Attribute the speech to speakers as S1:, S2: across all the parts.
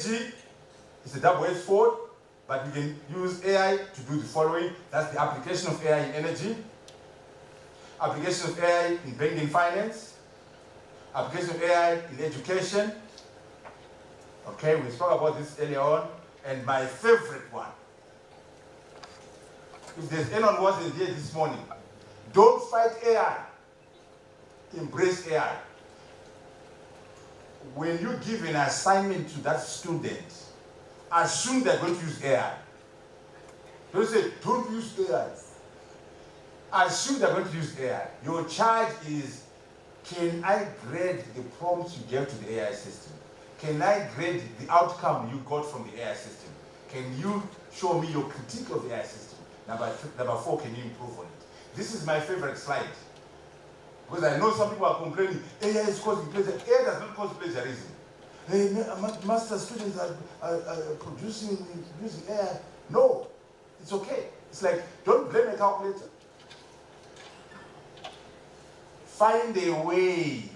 S1: Energy is a double-edged sword, but we can use AI to do the following. That's the application of AI in energy, application of AI in banking finance, application of AI in education. Okay, we spoke about this earlier on. And my favorite one, if there's anyone who wasn't here this morning, don't fight AI, embrace AI. When you give an assignment to that student, assume they're going to use AI. Don't say, don't use AI. Assume they're going to use AI. Your charge is, can I grade the prompts you gave to the AI system? Can I grade the outcome you got from the AI system? Can you show me your critique of the AI system? Number 4, can you improve on it? This is my favorite slide. Because I know some people are complaining, AI is causing plagiarism. AI does not cause plagiarism. Hey, master students are producing using AI. No, it's okay. It's like, don't blame a calculator. Find a way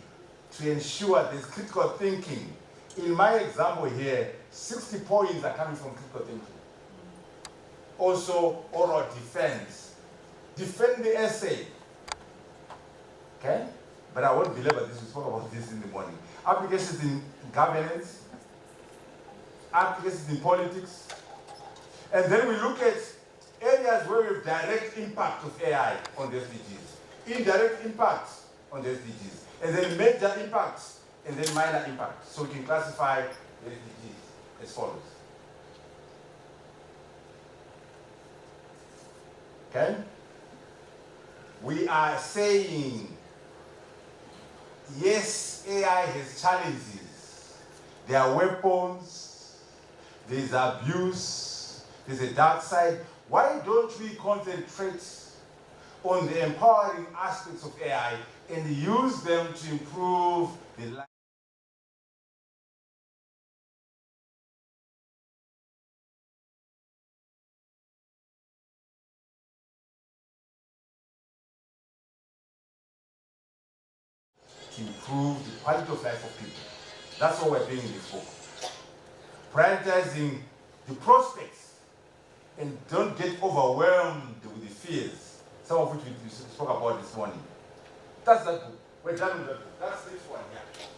S1: to ensure there's critical thinking. In my example here, 60 points are coming from critical thinking. Also, oral defense. Defend the essay. Okay? But I won't belabor this. We spoke about this in the morning. Applications in governance, applications in politics. And then we look at areas where we have direct impact of AI on the SDGs, indirect impacts on the SDGs, and then major impacts, and then minor impacts. So we can classify the SDGs as follows. Okay? We are saying, yes, AI has challenges. There are weapons, there's abuse, there's a dark side. Why don't we concentrate on the empowering aspects of AI and use them to improve the life? To improve the quality of life of people. That's what we're doing in this book. Prioritizing the prospects and don't get overwhelmed with the fears, some of which we spoke about this morning. That's that book. We're done with that book. That's this one here.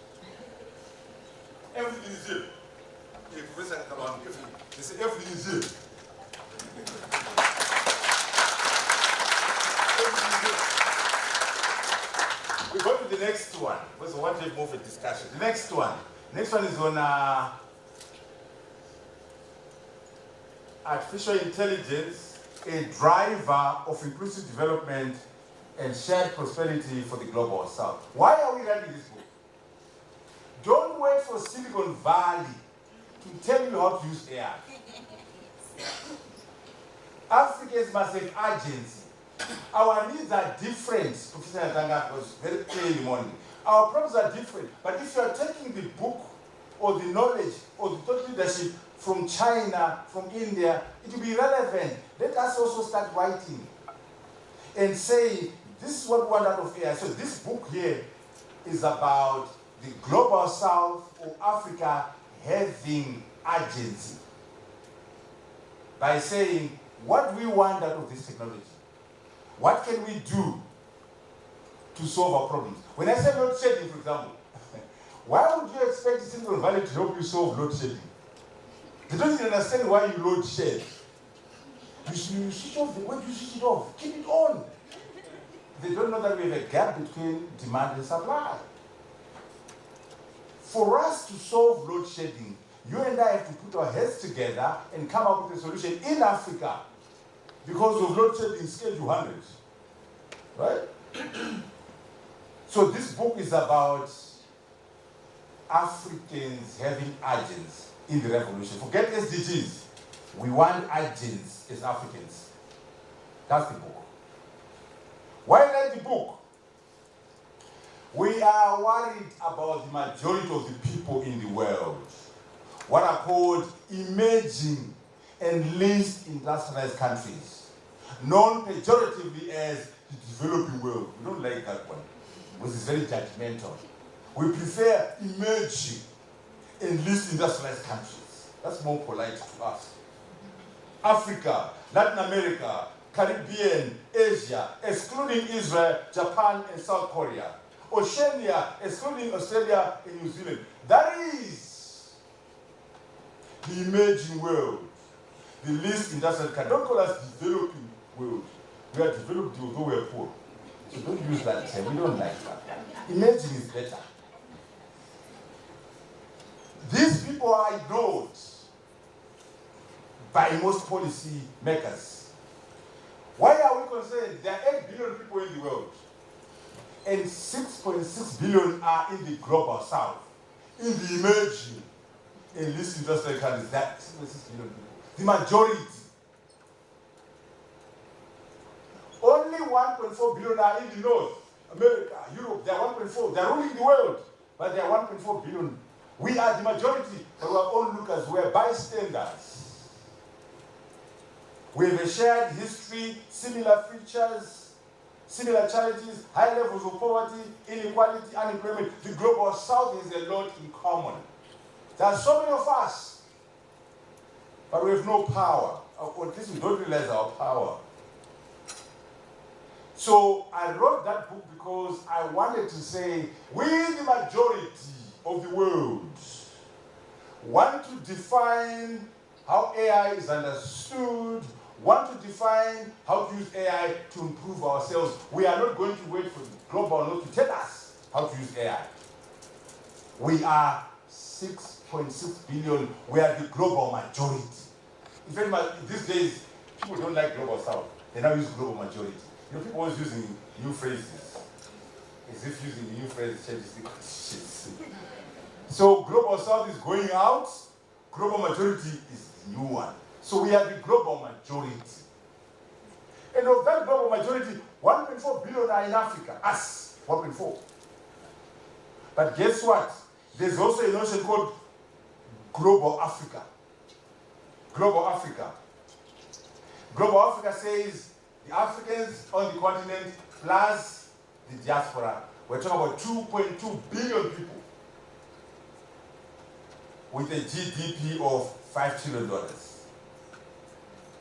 S1: Everything is here. Hey, Professor, come on. They say everything is here. We go to the next one, because we want to move a discussion. The next one is on artificial intelligence, a driver of inclusive development and shared prosperity for the global south. Why are we writing this book? Don't wait for Silicon Valley to tell you how to use AI. Africans must have agency. Our needs are different. Professor Natanga was very clear in the morning. Our problems are different. But if you are taking the book or the knowledge or the thought leadership from China, from India, it will be relevant. Let us also start writing and say, this is what we want out of AI. So this book here is about the global south or Africa having agency by saying what we want out of this technology. What can we do to solve our problems? When I say load shedding, for example, why would you expect Silicon Valley to help you solve load shedding? They don't even understand why you load shed. You switch off, when do you switch it off? Keep it on. They don't know that we have a gap between demand and supply. For us to solve load shedding, you and I have to put our heads together and come up with a solution in Africa. Because of load shedding scale to 100, right? So this book is about Africans having agents in the revolution. Forget SDGs. We want agents as Africans. That's the book. Why write the book? We are worried about the majority of the people in the world, what are called emerging and least industrialized countries, known pejoratively as the developing world. We don't like that one, because it's very judgmental. We prefer emerging and least industrialized countries. That's more polite to us. Africa, Latin America, Caribbean, Asia, excluding Israel, Japan, and South Korea. Oceania, excluding Australia and New Zealand. That is the emerging world, the least industrial country. Don't call us developing world. We are developed although we are poor. So don't use that term. We don't like that. Emerging is better. These people are ignored by most policy makers. Why are we concerned? There are 8 billion people in the world, and 6.6 billion are in the global south. In the emerging and least industrial countries, that 6.6 billion people. The majority. Only 1.4 billion are in the North, America, Europe. They are 1.4. They are ruling the world, but they are 1.4 billion. We are the majority, but we are onlookers. We are bystanders. We have a shared history, similar features, similar challenges, high levels of poverty, inequality, unemployment. The global south has a lot in common. There are so many of us, but we have no power. Or at least we don't realize our power. So I wrote that book because I wanted to say, we, the majority of the world, want to define how AI is understood, want to define how to use AI to improve ourselves. We are not going to wait for the global north to tell us how to use AI. We are 6.6 billion. We are the global majority. In fact, these days, people don't like global south. They now use global majority. You know, people always using new phrases. As if using new phrases changes the conditions. So global south is going out. Global majority is the new one. So we are the global majority. And of that global majority, 1.4 billion are in Africa. Us, 1.4. But guess what? There's also a notion called global Africa. Global Africa. Global Africa says the Africans on the continent plus the diaspora. We're talking about 2.2 billion people with a GDP of $5 trillion.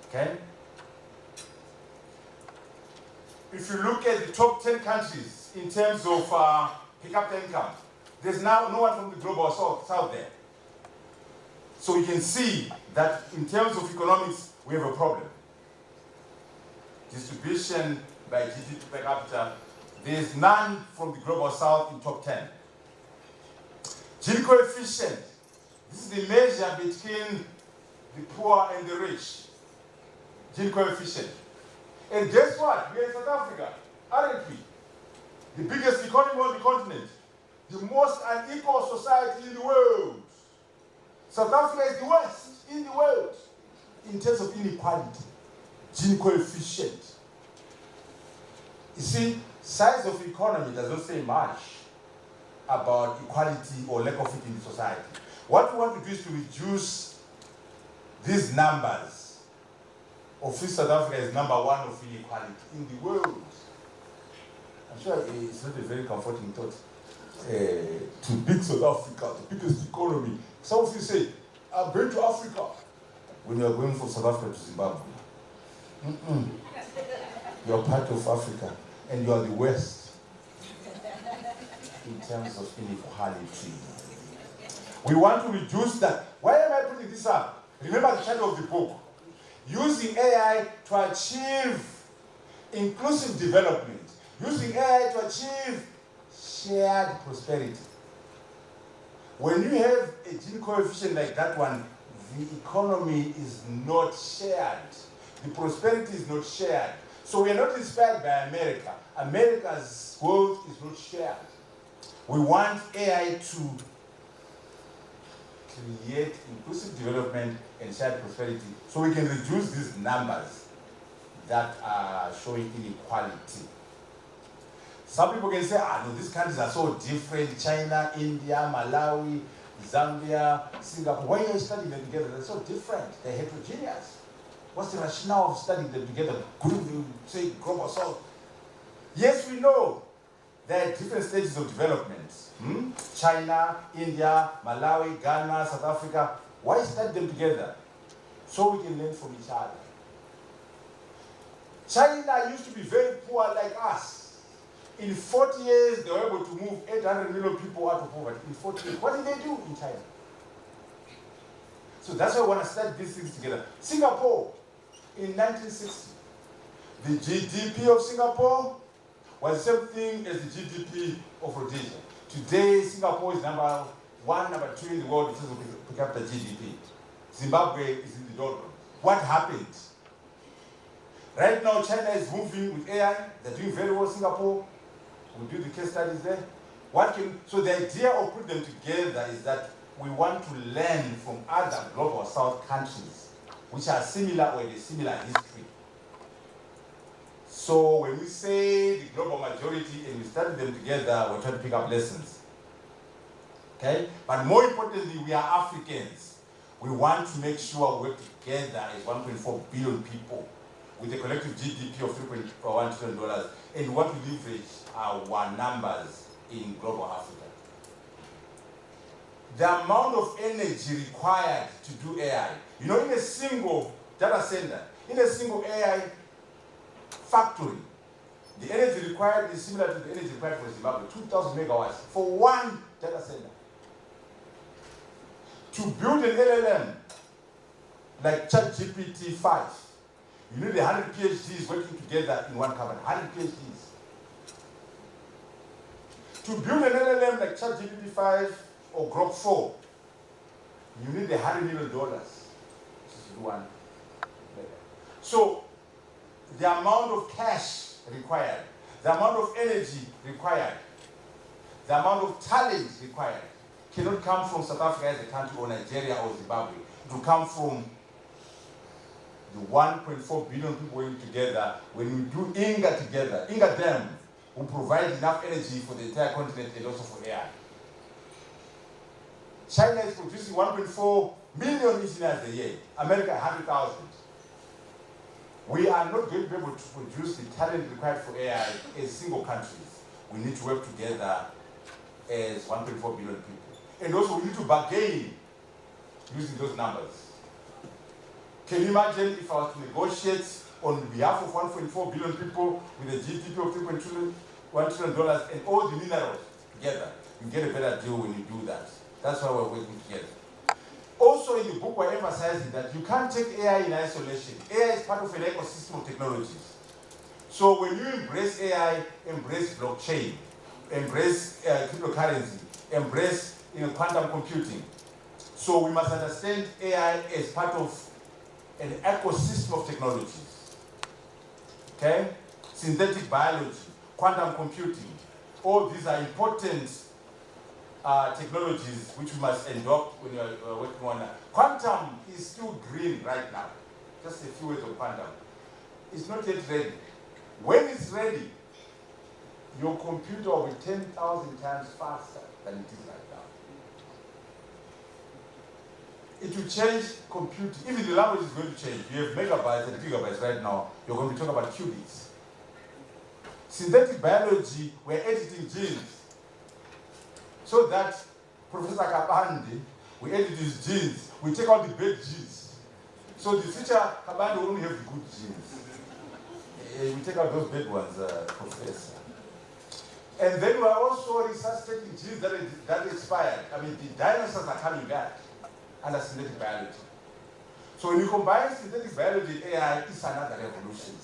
S1: Okay? If you look at the top 10 countries in terms of per capita income, there's now no one from the global south there. So you can see that in terms of economics, we have a problem. Distribution by GDP per capita, there's none from the global south in top 10. Gini coefficient, this is the measure between the poor and the rich. Gini coefficient. And guess what? We are in South Africa, aren't we? The biggest economy on the continent, the most unequal society in the world. South Africa is the worst in the world in terms of inequality. Gini coefficient. You see, size of economy does not say much about equality or lack of it in the society. What we want to do is to reduce these numbers. Of which South Africa is number 1 of inequality in the world. I'm sure it's not a very comforting thought. To beat South Africa, the biggest economy. Some of you say, I'm going to Africa. When you are going from South Africa to Zimbabwe. You're part of Africa, and you are the West in terms of inequality. We want to reduce that. Why am I putting this up? Remember the title of the book. Using AI to achieve inclusive development. Using AI to achieve shared prosperity. When you have a Gini coefficient like that one, the economy is not shared. The prosperity is not shared. So we are not inspired by America. America's wealth is not shared. We want AI to create inclusive development and shared prosperity so we can reduce these numbers that are showing inequality. Some people can say, no, these countries are so different. China, India, Malawi, Zambia, Singapore. Why are you studying them together? They're so different. They're heterogeneous. What's the rationale of studying them together? Couldn't you say global south? Yes, we know there are different stages of development. China, India, Malawi, Ghana, South Africa. Why study them together? So we can learn from each other. China used to be very poor like us. In 40 years, they were able to move 800 million people out of poverty. In 40 years, what did they do in China? So that's why we want to study these things together. Singapore, in 1960, the GDP of Singapore was the same thing as the GDP of Rhodesia. Today, Singapore is number 1, number 2 in the world in terms of per capita GDP. Zimbabwe is in the doldrums. What happened? Right now, China is moving with AI. They're doing very well. Singapore, we do the case studies there. So the idea of putting them together is that we want to learn from other global south countries which are similar or a similar history. So when we say the global majority and we study them together, we're trying to pick up lessons. Okay? But more importantly, we are Africans. We want to make sure we work together as 1.4 billion people with a collective GDP of $3.1 trillion, and we want to leverage our numbers in global Africa. The amount of energy required to do AI, in a single data center, in a single AI factory, the energy required is similar to the energy required for Zimbabwe, 2,000 megawatts for one data center. To build an LLM like ChatGPT 5, you need 100 PhDs working together in one company, 100 PhDs. To build an LLM like ChatGPT 5 or Grok 4, you need $100 million, which is one. So the amount of cash required, the amount of energy required, the amount of talent required cannot come from South Africa as a country or Nigeria or Zimbabwe. It will come from the 1.4 billion people working together. When we do INGA together, INGA Dam will provide enough energy for the entire continent and also for AI. China is producing 1.4 million engineers a year. America, 100,000. We are not going to be able to produce the talent required for AI as single countries. We need to work together as 1.4 billion people. And also we need to bargain using those numbers. Can you imagine if I was to negotiate on behalf of 1.4 billion people with a GDP of $3.1 trillion and all the minerals together? You get a better deal when you do that. That's why we're working together. Also in the book, we're emphasizing that you can't take AI in isolation. AI is part of an ecosystem of technologies. So when you embrace AI, embrace blockchain, embrace cryptocurrency, embrace quantum computing. So we must understand AI as part of an ecosystem of technologies. Okay? Synthetic biology, quantum computing, all these are important technologies which we must adopt when we are working on. Quantum is still green right now. Just a few words of quantum. It's not yet ready. When it's ready, your computer will be 10,000 times faster than it is right now. It will change computing. Even the language is going to change. You have megabytes and gigabytes right now. You're going to be talking about qubits. Synthetic biology, we're editing genes. So that Professor Kabandi, we edit his genes, we take out the bad genes. So the future Kabandi will only have the good genes. We take out those bad ones, Professor. And then we are also resuscitating genes that expired. I mean, the dinosaurs are coming back under synthetic biology. So when you combine synthetic biology and AI, it's another revolution.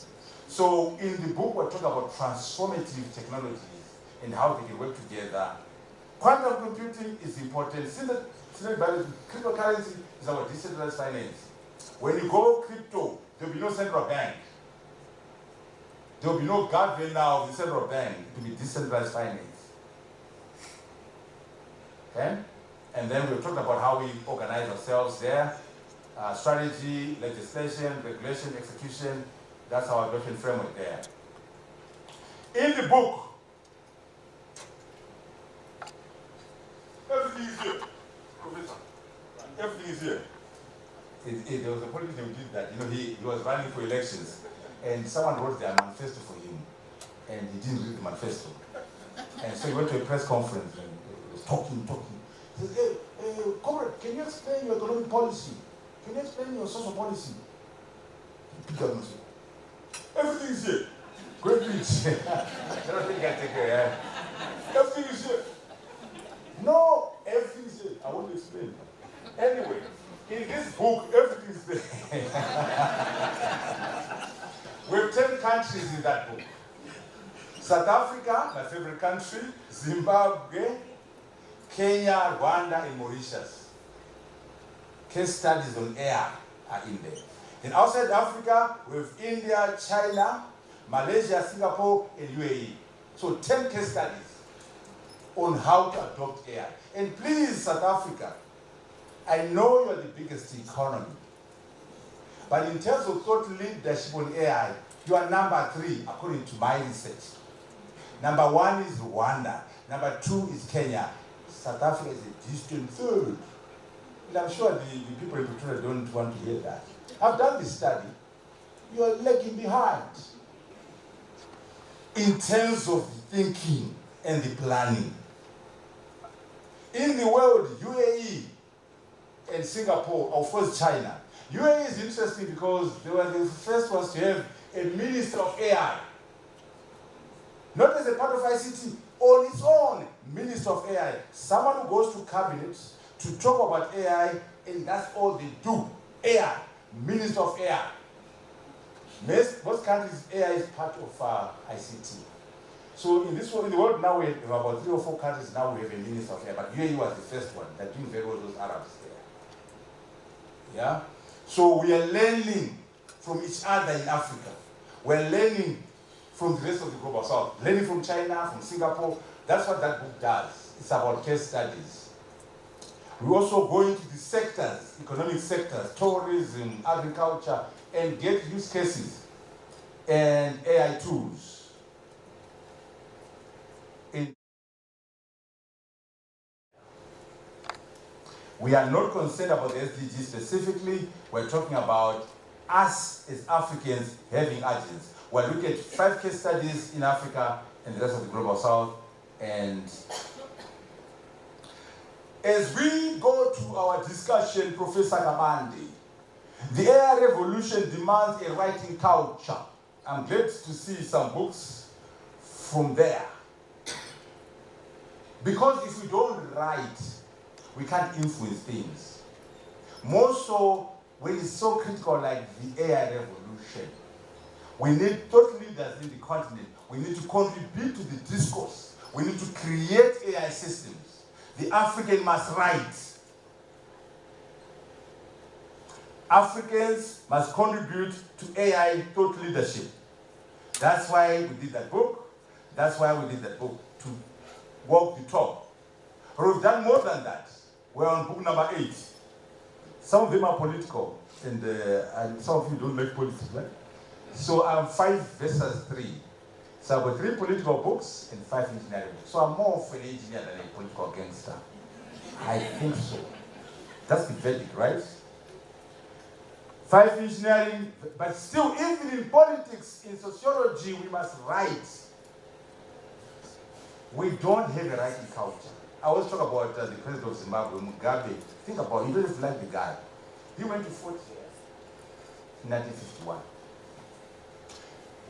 S1: So in the book, we're talking about transformative technologies and how they can work together. Quantum computing is important. Synthetic biology, cryptocurrency is our decentralized finance. When you go crypto, there will be no central bank. There will be no governor of the central bank. It will be decentralized finance. Okay? And then we'll talk about how we organize ourselves there. Strategy, legislation, regulation, execution. That's our adoption framework there. In the book, everything is here, Professor. Everything is here. There was a politician who did that. He was running for elections, and someone wrote their manifesto for him, and he didn't read the manifesto. And so he went to a press conference and he was talking. He says, hey, comrade, can you explain your economic policy? Can you explain your social policy? Pick up and say, everything is here. Great reach. I don't think I take care. Everything is here. No, everything is here. I want to explain. Anyway, in this book, everything is there. We have 10 countries in that book. South Africa, my favorite country, Zimbabwe, Kenya, Rwanda, and Mauritius. Case studies on AI are in there. And outside Africa, we have India, China, Malaysia, Singapore, and UAE. So 10 case studies on how to adopt AI. And please, South Africa, I know you're the biggest economy, but in terms of thought leadership on AI, you are number 3, according to my research. Number 1 is Rwanda. Number 2 is Kenya. South Africa is a distant third. And I'm sure the people in Pretoria don't want to hear that. I've done this study. You are lagging behind in terms of the thinking and the planning. In the world, UAE and Singapore, of course China. UAE is interesting because they were the first ones to have a minister of AI. Not as a part of ICT, on its own, minister of AI. Someone who goes to cabinet to talk about AI, and that's all they do. AI, minister of AI. Most countries, AI is part of ICT. So in this world, in the world now, we have about 3 or 4 countries now we have a minister of AI, but UAE was the first one that doing very well those Arabs there. Yeah? So we are learning from each other in Africa. We're learning from the rest of the global south. Learning from China, from Singapore. That's what that book does. It's about case studies. We also go into the sectors, economic sectors, tourism, agriculture, and get use cases and AI tools. We are not concerned about the SDGs specifically. We're talking about us as Africans having agents. We'll look at 5 case studies in Africa and the rest of the global south. And as we go to our discussion, Professor Kabandi, the AI revolution demands a writing culture. I'm glad to see some books from there. Because if we don't write, we can't influence things. More so when it's so critical like the AI revolution. We need thought leaders in the continent. We need to contribute to the discourse. We need to create AI systems. The African must write. Africans must contribute to AI thought leadership. That's why we did that book. That's why we did that book, to walk the talk. But we've done more than that. We're on book number 8. Some of them are political, and some of you don't like politics, right? So I'm 5 versus 3. So I've got 3 political books and 5 engineering books. So I'm more of an engineer than a political gangster. I think so. That's the verdict, right? 5 engineering, but still, even in politics, in sociology, we must write. We don't have a writing culture. I always talk about the president of Zimbabwe, Mugabe. Think about it, you don't have to like the guy. He went to Fort Hare in 1951.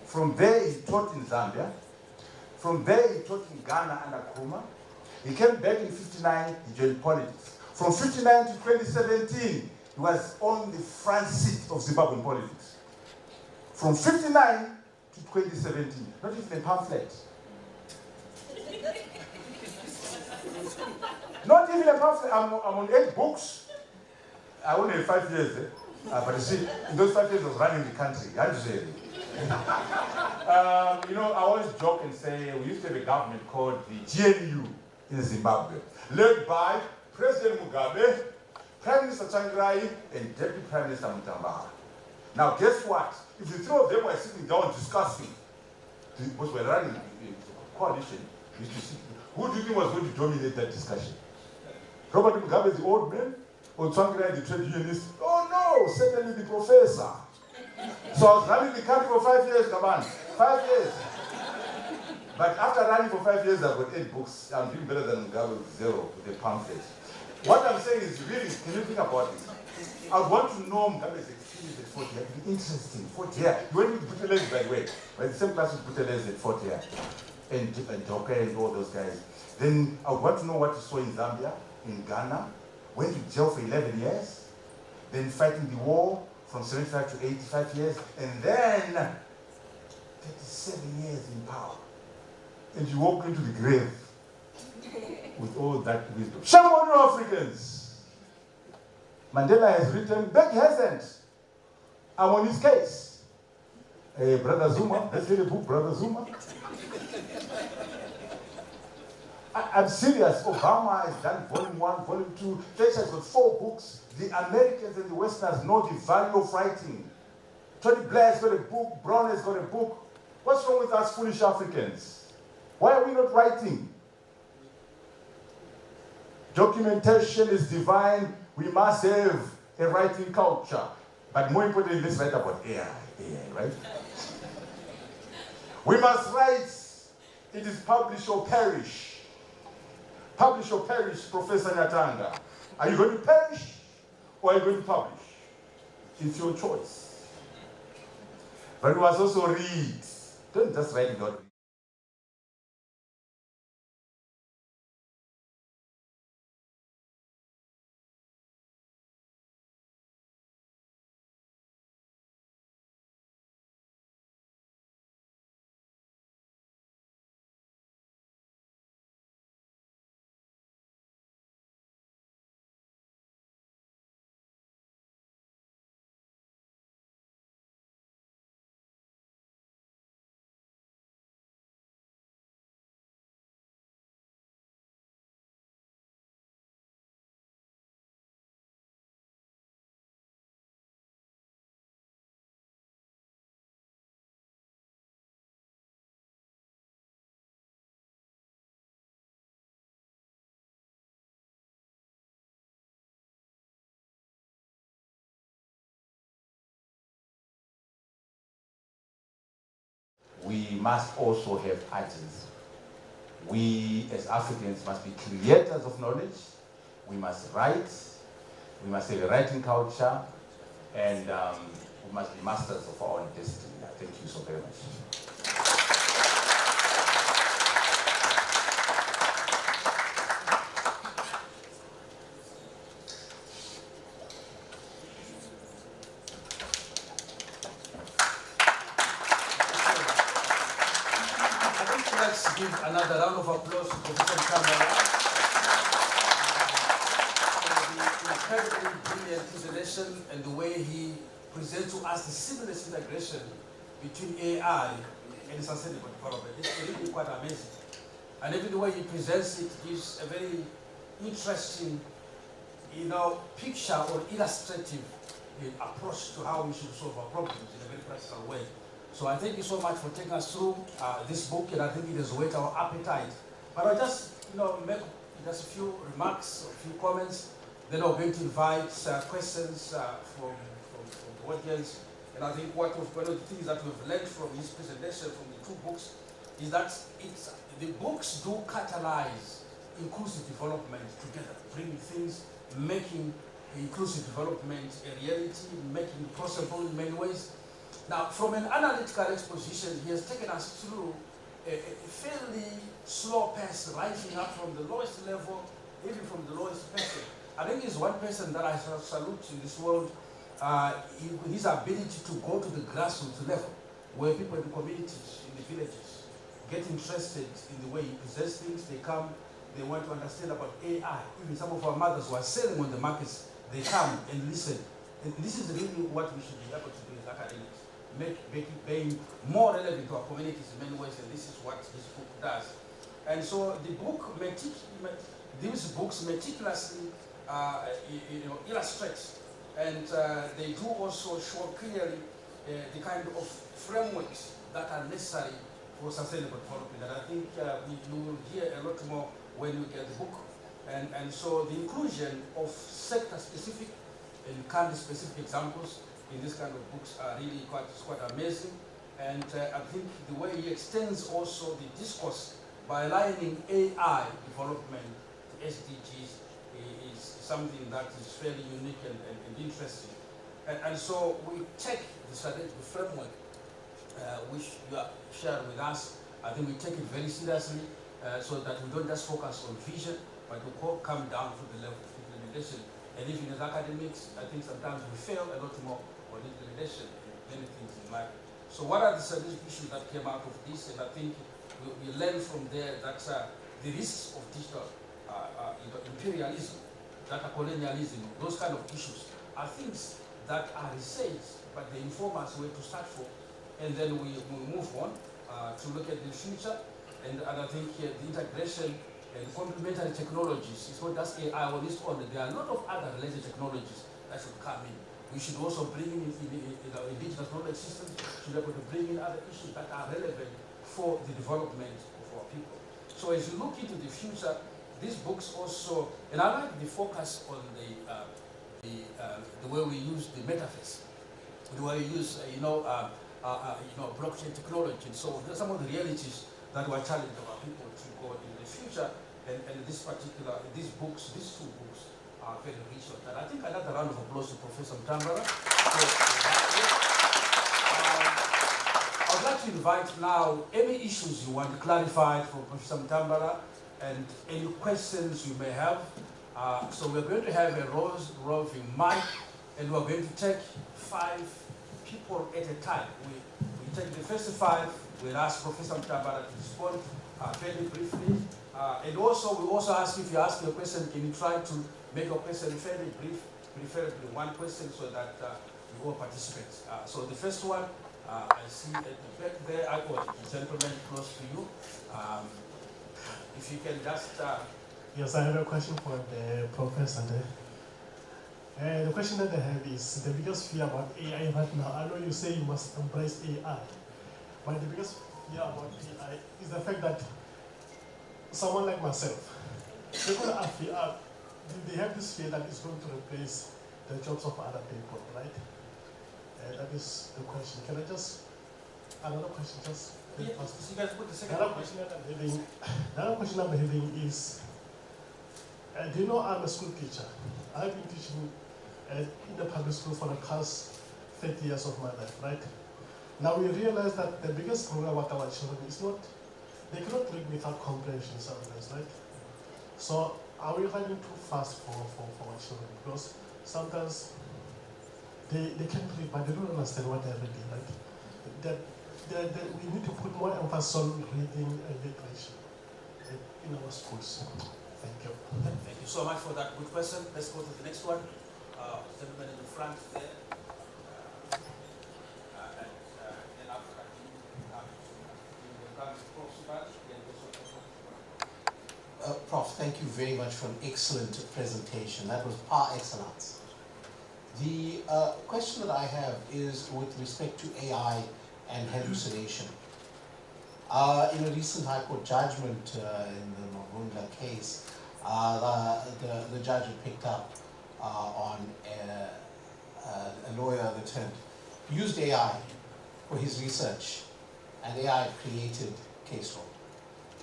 S1: From there, he taught in Zambia. From there, he taught in Ghana under Nkrumah. He came back in 59, he joined politics. From 59 to 2017, he was on the front seat of Zimbabwean politics. From 59 to 2017, not even a pamphlet. Not even a pamphlet. I'm on 8 books. I only have 5 years. But you see, in those 5 years, I was running the country. I always joke and say we used to have a government called the GNU in Zimbabwe, led by President Mugabe, Prime Minister Tsvangirai, and Deputy Prime Minister Mutambara. Now, guess what? If the 3 of them were sitting down discussing, because we're running a coalition, who do you think was going to dominate that discussion? Robert Mugabe, the old man, or Tsvangirai, the trade unionist? Oh no, certainly the professor. So I was running the country for 5 years, come on, 5 years. But after running for 5 years, I've got 8 books. I'm doing better than Mugabe with 0 with a pamphlet. What I'm saying is really, can you think about it? I want to know Mugabe's experience at 40 years. It'd be interesting. 40 years. You went with Butelez, by the way. But the same class with Butelez at 40 years. And Joker and all those guys. Then I would want to know what you saw in Zambia, in Ghana. Went to jail for 11 years. Then fighting the war from 75 to 85 years. And then 37 years in power. And you walk into the grave with all that wisdom. Shame on you Africans! Mandela has written, Beck hasn't. I'm on his case. Hey, Brother Zuma, let's read the book, Brother Zuma. I'm serious. Obama has done volume 1, volume 2. Thatcher has got 4 books. The Americans and the Westerners know the value of writing. Tony Blair's got a book. Brown has got a book. What's wrong with us foolish Africans? Why are we not writing? Documentation is divine. We must have a writing culture. But more importantly, let's write about AI, right? We must write. It is publish or perish. Publish or perish, Professor Nyatanga. Are you going to perish or are you going to publish? It's your choice. But we must also read. Don't just write it out. We must also have artists. We, as Africans, must be creators of knowledge. We must write. We must have a writing culture. And we must be masters of our own destiny. Thank you so very much.
S2: Let's give another round of applause to Professor Kambala for the incredibly brilliant presentation and the way he presents to us the seamless integration between AI and sustainable development. It's really quite amazing. And even the way he presents it gives a very interesting, picture or illustrative approach to how we should solve our problems in a very practical way. So I thank you so much for taking us through this book, and I think it has whet our appetite. But I'll just, make just a few remarks, a few comments. Then I'm going to invite questions from the audience. And I think one of the things that we've learned from his presentation, from the 2 books, is that the books do catalyze inclusive development together, bringing things, making inclusive development a reality, making it possible in many ways. Now, from an analytical exposition, he has taken us through a fairly slow pace, rising up from the lowest level, even from the lowest person. I think he's one person that I salute in this world, his ability to go to the grassroots level, where people in the communities, in the villages, get interested in the way he presents things. They come, they want to understand about AI. Even some of our mothers who are selling on the markets, they come and listen. And this is really what we should be able to do as academics. Make it being more relevant to our communities in many ways, and this is what this book does. And so the book, these books meticulously illustrate, and they do also show clearly the kind of frameworks that are necessary for sustainable development. And I think you will hear a lot more when you get the book. And so the inclusion of sector-specific and country-specific examples in this kind of books are really quite amazing. And I think the way he extends also the discourse by aligning AI development to SDGs is something that is fairly unique and interesting. And so we take the strategic framework which you are sharing with us. I think we take it very seriously so that we don't just focus on vision, but we come down to the level of implementation. And even as academics, I think sometimes we fail a lot more on implementation in many things in life. So what are the strategic issues that came out of this? And I think we learn from there that the risks of digital imperialism, data colonialism, those kind of issues are things that are researched, but they inform us where to start from. And then we move on to look at the future. And I think the integration and complementary technologies, it's not just AI on its own, there are a lot of other related technologies that should come in. We should also bring in our indigenous knowledge systems, should be able to bring in other issues that are relevant for the development of our people. So as you look into the future, these books also, and I like the focus on the way we use the metaverse, the way we use, blockchain technology. And so there's some of the realities that we're challenging our people to go in the future. And these two books are very rich on that. I think another round of applause to Professor Mtambara. I would like to invite now any issues you want clarified from Professor Mtambara and any questions you may have. So we're going to have a roving mic, and we're going to take 5 people at a time. We take the first 5, we'll ask Professor Mtambara to respond very briefly. And also, we also ask, if you ask your question, can you try to make your question fairly brief, preferably one question, so that you all participate. So the first one, I see at the back there, I got the gentleman close to you. If you can just...
S3: Yes, I have a question for the professor there. The question that I have is the biggest fear about AI right now. I know you say you must embrace AI, but the biggest fear about AI is the fact that someone like myself, they have this fear that it's going to replace the jobs of other people, right? That is the question. Can I just, another question, just
S2: yeah, so you guys put the second
S3: another question that I'm having is, do you know I'm a school teacher? I've been teaching in the public school for the past 30 years of my life, right? Now we realize that the biggest problem about our children is not, they cannot read without comprehension sometimes, right? So are we running too fast for our children? Because sometimes they can read, but they don't understand what they're reading, right? We need to put more emphasis on reading and literature in our schools. Thank you.
S2: Thank you so much for that good question. Let's go to the next one. Gentleman in the front there. And after
S4: Prof, thank you very much for an excellent presentation. That was par excellence. The question that I have is with respect to AI and hallucination. In a recent High Court judgment in the Mabunda case, the judge had picked up on a lawyer that had used AI for his research, and AI created case law.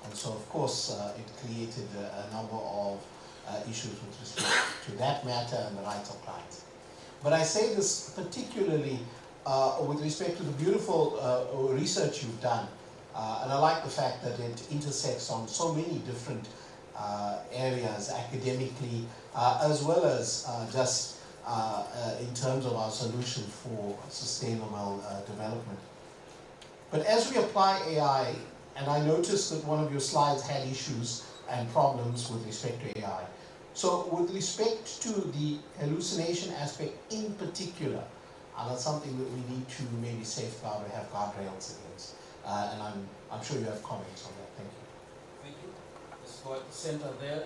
S4: And so, of course, it created a number of issues with respect to that matter and the rights of clients. But I say this particularly with respect to the beautiful research you've done. And I like the fact that it intersects on so many different areas academically, as well as just in terms of our solution for sustainable development. But as we apply AI, and I noticed that one of your slides had issues and problems with respect to AI. So with respect to the hallucination aspect in particular, that's something that we need to maybe safeguard or have guardrails against. And I'm sure you have comments on that. Thank you.
S2: Thank you. Let's go at the center there.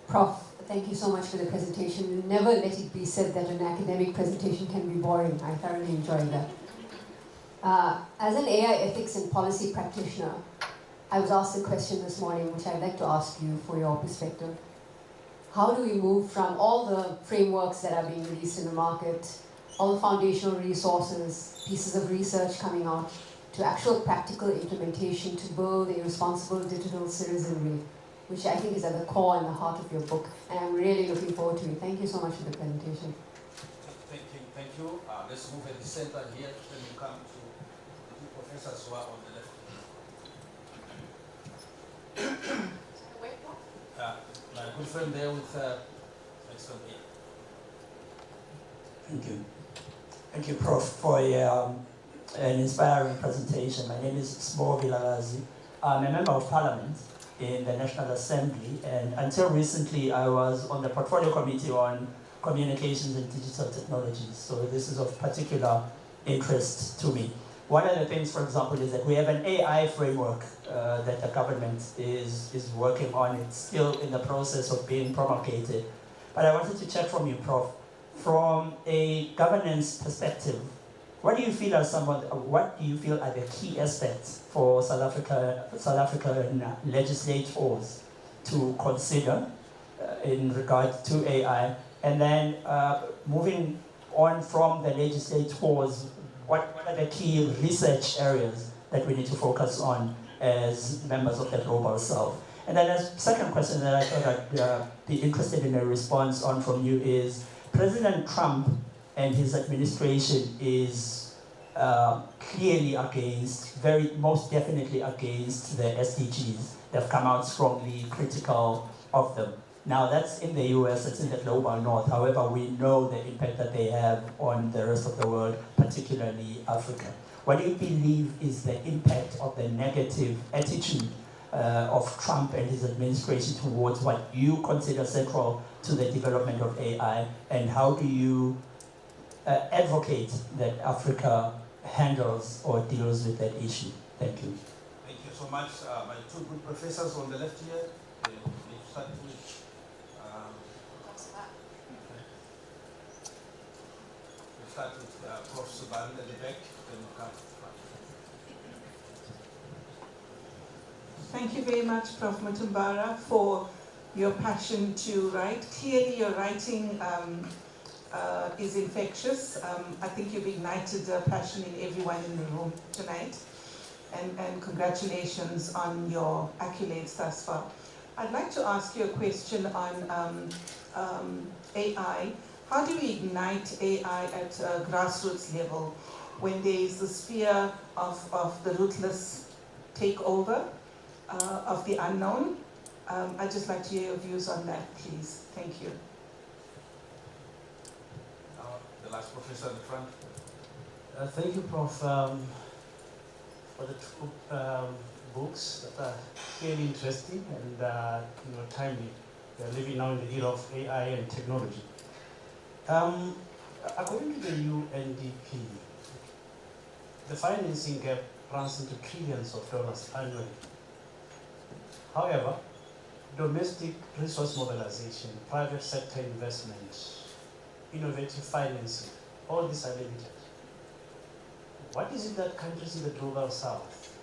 S5: Prof, thank you so much for the presentation. Never let it be said that an academic presentation can be boring. I thoroughly enjoyed that. As an AI ethics and policy practitioner, I was asked a question this morning, which I'd like to ask you for your perspective. How do we move from all the frameworks that are being released in the market, all the foundational resources, pieces of research coming out, to actual practical implementation to build a responsible digital citizenry, which I think is at the core and the heart of your book. And I'm really looking forward to it. Thank you so much for the presentation.
S2: Thank you. Let's move at the center here, then we come to the two professors who are on the left. My good friend there with next one here.
S6: Thank you. Thank you, Prof, for an inspiring presentation. My name is Smo Vilalazi. I'm a member of Parliament in the National Assembly, and until recently I was on the Portfolio Committee on Communications and Digital Technologies, so this is of particular interest to me. One of the things, for example, is that we have an AI framework that the government is working on. It's still in the process of being promulgated. But I wanted to check from you, Prof, from a governance perspective, what do you feel are the key aspects for South African legislators to consider in regard to AI? And then moving on from the legislators, what are the key research areas that we need to focus on as members of the Global South? And then a second question that I thought I'd be interested in a response on from you is, President Trump and his administration is clearly against, most definitely against the SDGs. They've come out strongly critical of them. Now that's in the US, it's in the global north. However, we know the impact that they have on the rest of the world, particularly Africa. What do you believe is the impact of the negative attitude of Trump and his administration towards what you consider central to the development of AI, and how do you advocate that Africa handles or deals with that issue? Thank you.
S2: Thank you so much. My two good professors on the left here. We'll start with, Prof. Suban at the back, then we'll come.
S7: Thank you very much, Prof. Mutumbara, for your passion to write. Clearly, your writing is infectious. I think you've ignited a passion in everyone in the room tonight. And congratulations on your accolades thus far. I'd like to ask you a question on AI. How do we ignite AI at a grassroots level when there is this fear of the ruthless takeover of the unknown? I'd just like to hear your views on that, please. Thank you.
S2: The last professor in the front.
S8: Thank you, Prof, for the two books that are really interesting and timely. We are living now in the era of AI and technology. According to the UNDP, the financing gap runs into trillions of dollars annually. However, domestic resource mobilization, private sector investment, innovative financing, all these are limited. What is it that countries in the global south,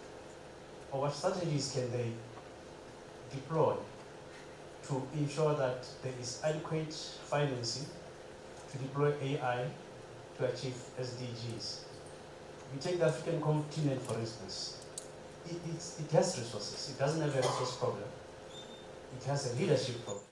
S8: or what strategies can they deploy to ensure that there is adequate financing to deploy AI to achieve SDGs? We take the African continent, for instance. It has resources. It doesn't have a resource problem. It has a leadership problem.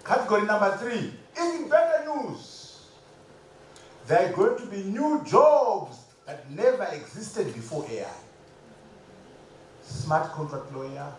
S1: Category number 3, even better news. There are going to be new jobs that never existed before AI. Smart contract lawyer,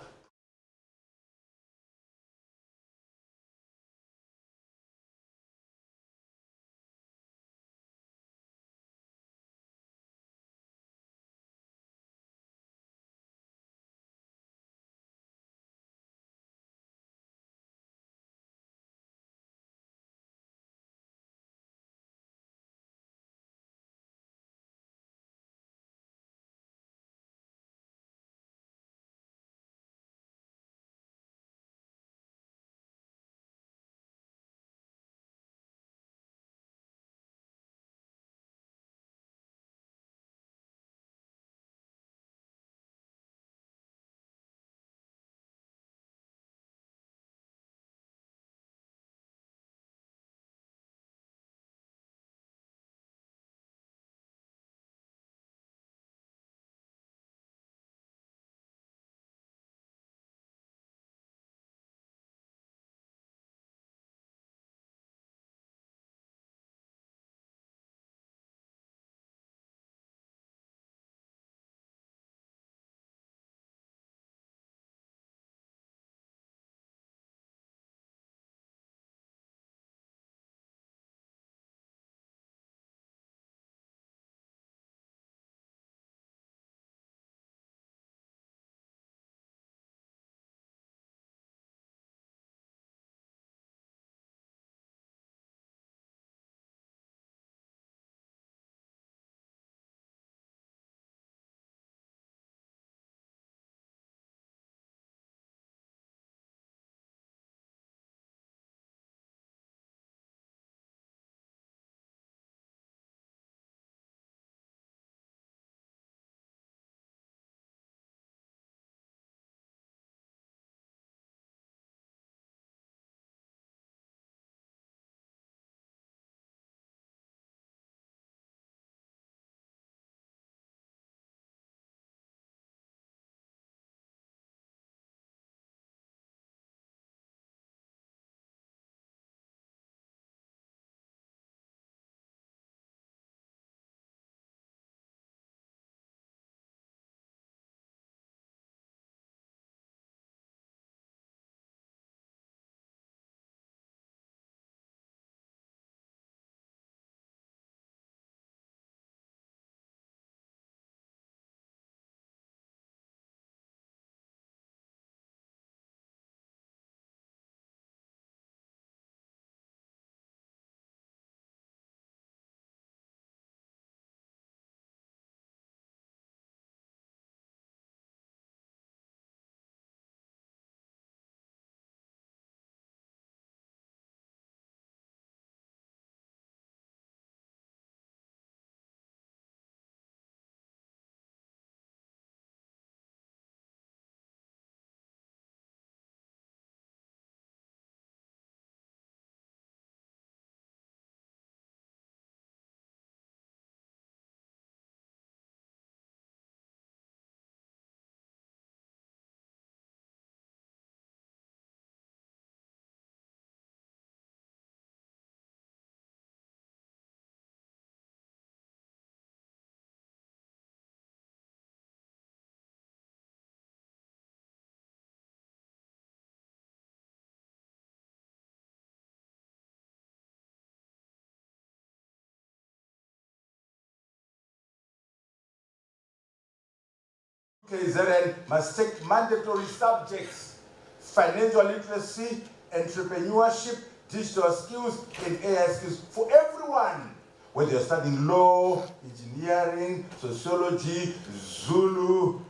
S1: UKZN must take mandatory subjects: financial literacy, entrepreneurship, digital skills, and AI skills for everyone, whether you're studying law, engineering, sociology, Zulu.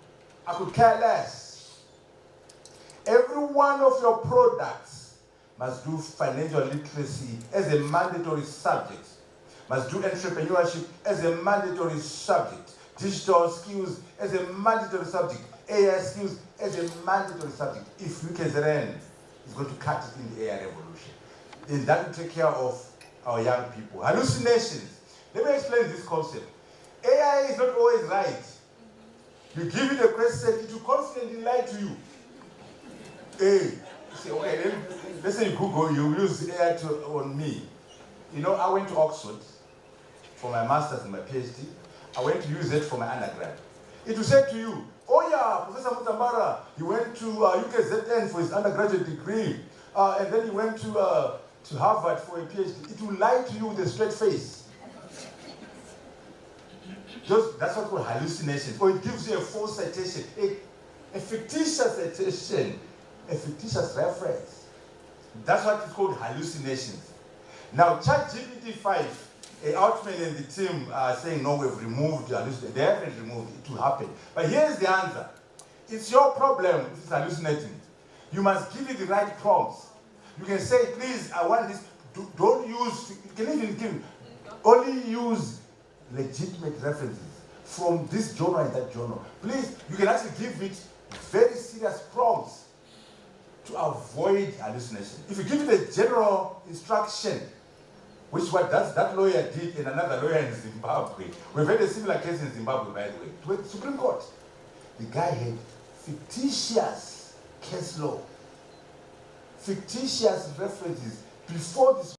S1: I could care less. Every one of your products must do financial literacy as a mandatory subject, must do entrepreneurship as a mandatory subject, digital skills as a mandatory subject, AI skills as a mandatory subject. If UKZN is going to cut it in the AI revolution, then that will take care of our young people. Hallucinations. Let me explain this concept. AI is not always right. You give it a question, it will constantly lie to you. say, okay, let's say you Google, you use AI on me. You know, I went to Oxford for my master's and my PhD. I went to use it for my undergrad. It will say to you, oh yeah, Professor Mutambara, he went to UKZN for his undergraduate degree, and then he went to Harvard for a PhD. It will lie to you with a straight face. That's what we call hallucinations. Or it gives you a false citation, a fictitious citation, a fictitious reference. That's what is called hallucinations. Now, ChatGPT 5, Altman and the team are saying, no, we've removed the hallucination. They haven't removed it. It will happen. But here's the answer. It's your problem if it's hallucinating. You must give it the right prompts. You can say, please, I want this. Don't use, you can even give, only use legitimate references from this journal and that journal. Please, you can actually give it very serious prompts to avoid hallucination. If you give it a general instruction, which what that lawyer did and another lawyer in Zimbabwe. We've had a similar case in Zimbabwe, by the way, to the Supreme Court. The guy had fictitious case law, fictitious references before this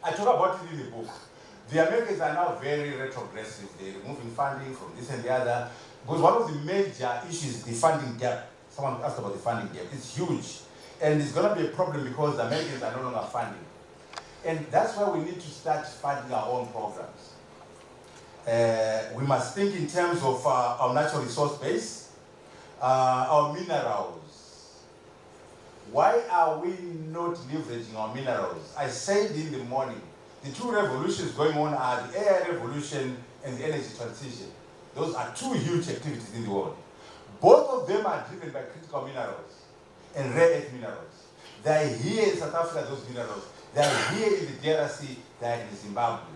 S1: I talk about it in the book. The Americans are now very retrogressive. They're removing funding from this and the other. Because one of the major issues is the funding gap. Someone asked about the funding gap. It's huge. And it's going to be a problem because the Americans are no longer funding. And that's why we need to start funding our own programs. We must think in terms of our natural resource base, our minerals. Why are we not leveraging our minerals? I said in the morning, the two revolutions going on are the AI revolution and the energy transition. Those are two huge activities in the world. Both of them are driven by critical minerals and rare earth minerals. They are here in South Africa, those minerals. They are here in the DRC, they are in Zimbabwe.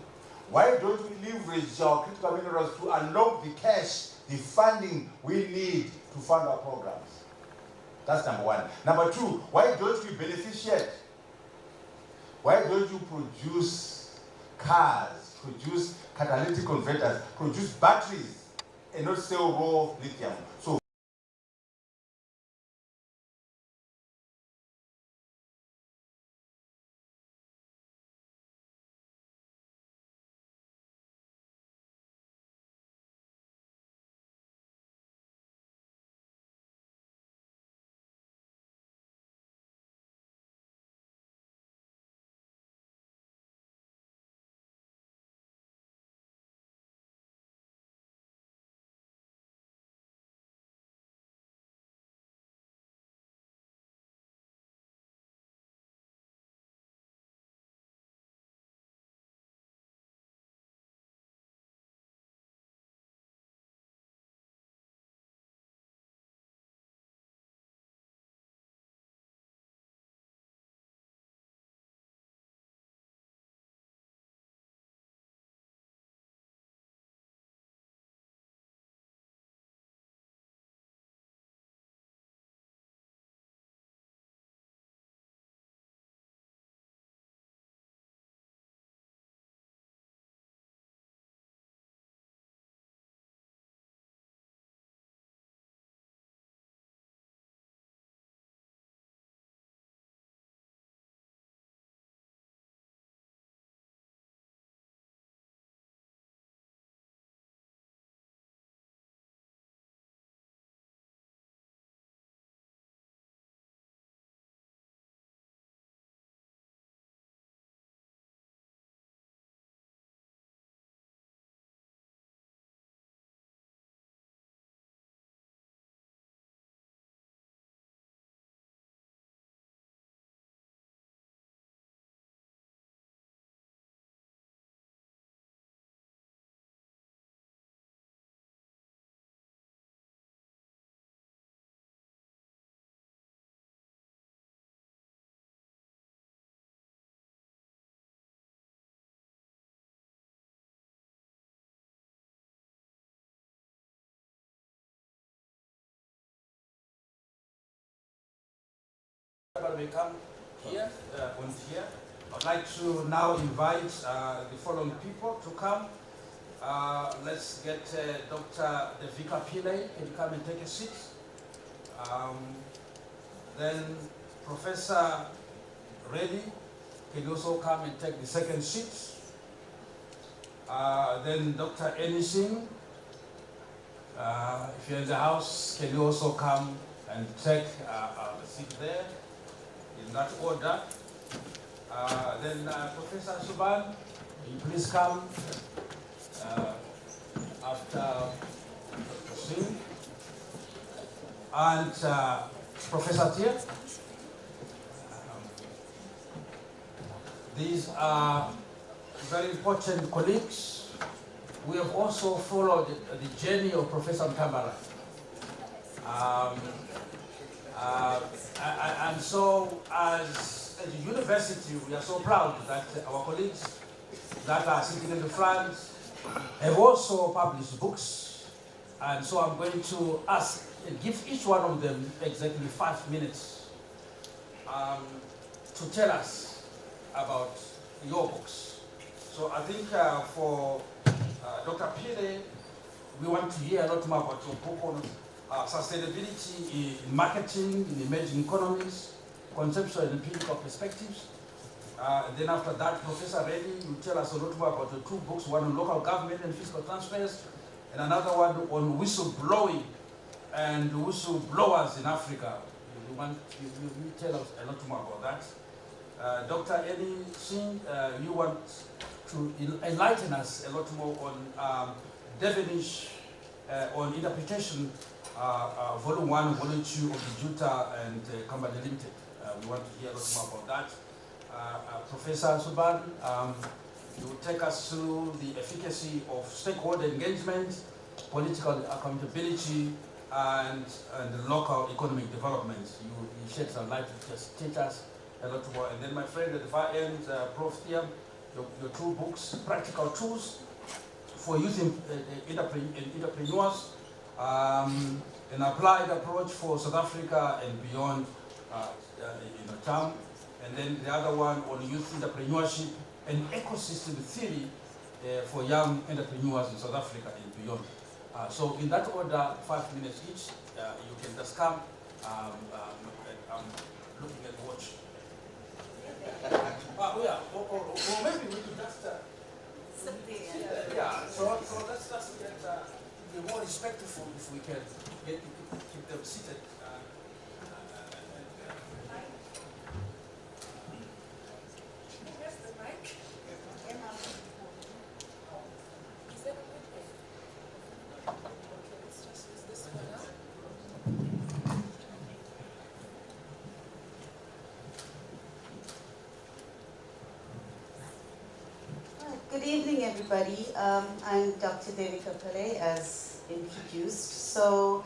S1: Why don't we leverage our critical minerals to unlock the cash, the funding we need to fund our programs? That's number one. Number two, why don't we beneficiate? Why don't you produce cars, produce catalytic converters, produce batteries, and not sell raw lithium? So
S2: may come here, on here. I'd like to now invite the following people to come. Let's get Dr. Devika Pillay, can you come and take a seat? Then Professor Reddy, can you also come and take the second seat? Then Dr. Anything, if you're in the house, can you also come and take a seat there? In that order. Then Professor Suban, will you please come after Dr. Singh. And Professor Tia. These are very important colleagues. We have also followed the journey of Professor Mtambara. And so, as a university, we are so proud that our colleagues that are sitting in the front have also published books. And so I'm going to ask, give each one of them exactly 5 minutes to tell us about your books. So I think for Dr. Pillay, we want to hear a lot more about your book on sustainability in marketing, in emerging economies, conceptual and empirical perspectives. Then after that, Professor Reddy will tell us a lot more about the two books, one on local government and fiscal transfers, and another one on whistleblowing and whistleblowers in Africa. You tell us a lot more about that. Dr. Eddie Singh, you want to enlighten us a lot more on Devonish, on interpretation, volume 1 and volume 2 of the Juta and Company Limited. We want to hear a lot more about that. Professor Suban, you will take us through the efficacy of stakeholder engagement, political accountability, and local economic development. You shed some light to just teach us a lot more. And then my friend at the far end, Prof. Thiam, your two books, Practical Tools for Youth Entrepreneurs, an applied approach for South Africa and beyond town. And then the other one on youth entrepreneurship and ecosystem theory for young entrepreneurs in South Africa and beyond. So in that order, 5 minutes each, you can just come. I'm looking at the watch. Or maybe we could just yeah. So let's just be more respectful if we can keep them seated.
S9: Good evening, everybody. I'm Dr. Devika Pillay, as introduced. So,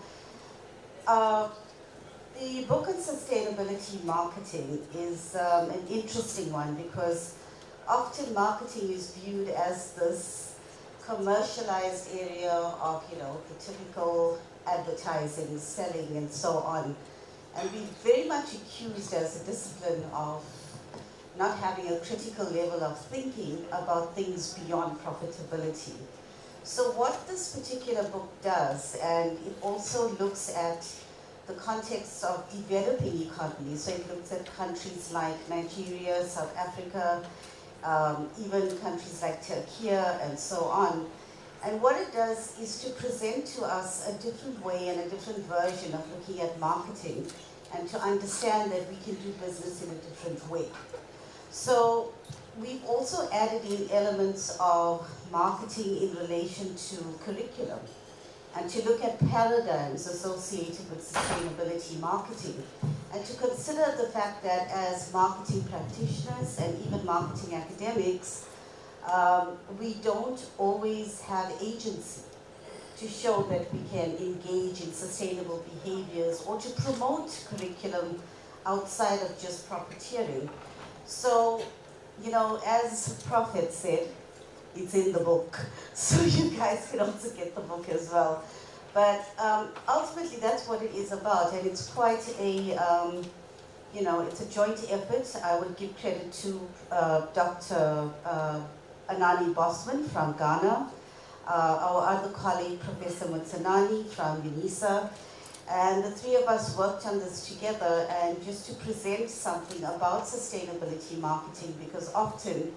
S9: the book on sustainability marketing is an interesting one because often marketing is viewed as this commercialized area of, the typical advertising, selling, and so on. And we're very much accused as a discipline of not having a critical level of thinking about things beyond profitability. So what this particular book does, and it also looks at the context of developing economies, so it looks at countries like Nigeria, South Africa, even countries like Turkey and so on. And what it does is to present to us a different way and a different version of looking at marketing and to understand that we can do business in a different way. So we've also added in elements of marketing in relation to curriculum and to look at paradigms associated with sustainability marketing and to consider the fact that as marketing practitioners and even marketing academics, we don't always have agency to show that we can engage in sustainable behaviors or to promote curriculum outside of just profiteering. So, as Prophet said, it's in the book. So you guys can also get the book as well. But ultimately, that's what it is about. And it's quite a, it's a joint effort. I would give credit to Dr. Anani Bosman from Ghana, our other colleague, Professor Mutsanani from UNISA. And the three of us worked on this together and just to present something about sustainability marketing because often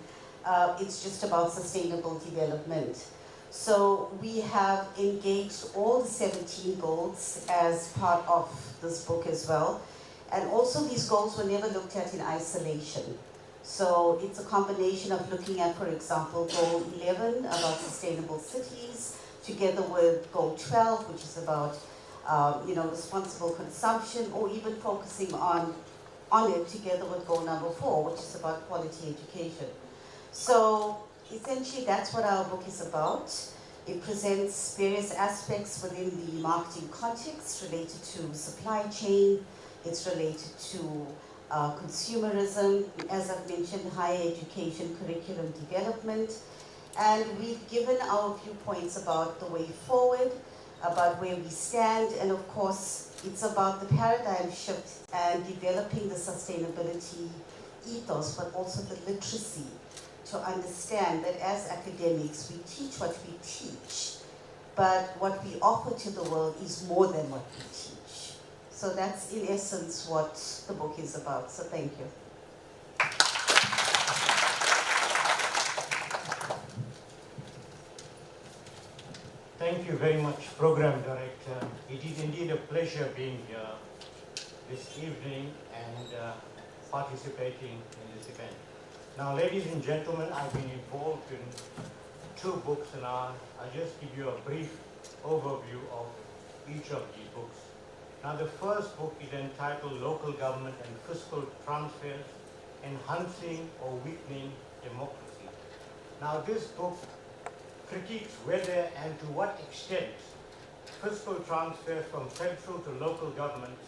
S9: it's just about sustainable development. So we have engaged all the 17 goals as part of this book as well. And also these goals were never looked at in isolation. So it's a combination of looking at, for example, goal 11 about sustainable cities, together with goal 12, which is about responsible consumption, or even focusing on it together with goal number 4, which is about quality education. So essentially that's what our book is about. It presents various aspects within the marketing context related to supply chain, it's related to consumerism, as I've mentioned, higher education, curriculum development, and we've given our viewpoints about the way forward, about where we stand, and of course, it's about the paradigm shift and developing the sustainability ethos, but also the literacy to understand that as academics, we teach what we teach, but what we offer to the world is more than what we teach. So that's in essence what the book is about, so thank you.
S10: Thank you very much, Program Director. It is indeed a pleasure being here this evening and participating in this event. Now, ladies and gentlemen, I've been involved in 2 books, and I'll just give you a brief overview of each of these books. Now, the first book is entitled Local Government and Fiscal Transfers, Enhancing or Weakening Democracy. Now, this book critiques whether and to what extent fiscal transfers from federal to local governments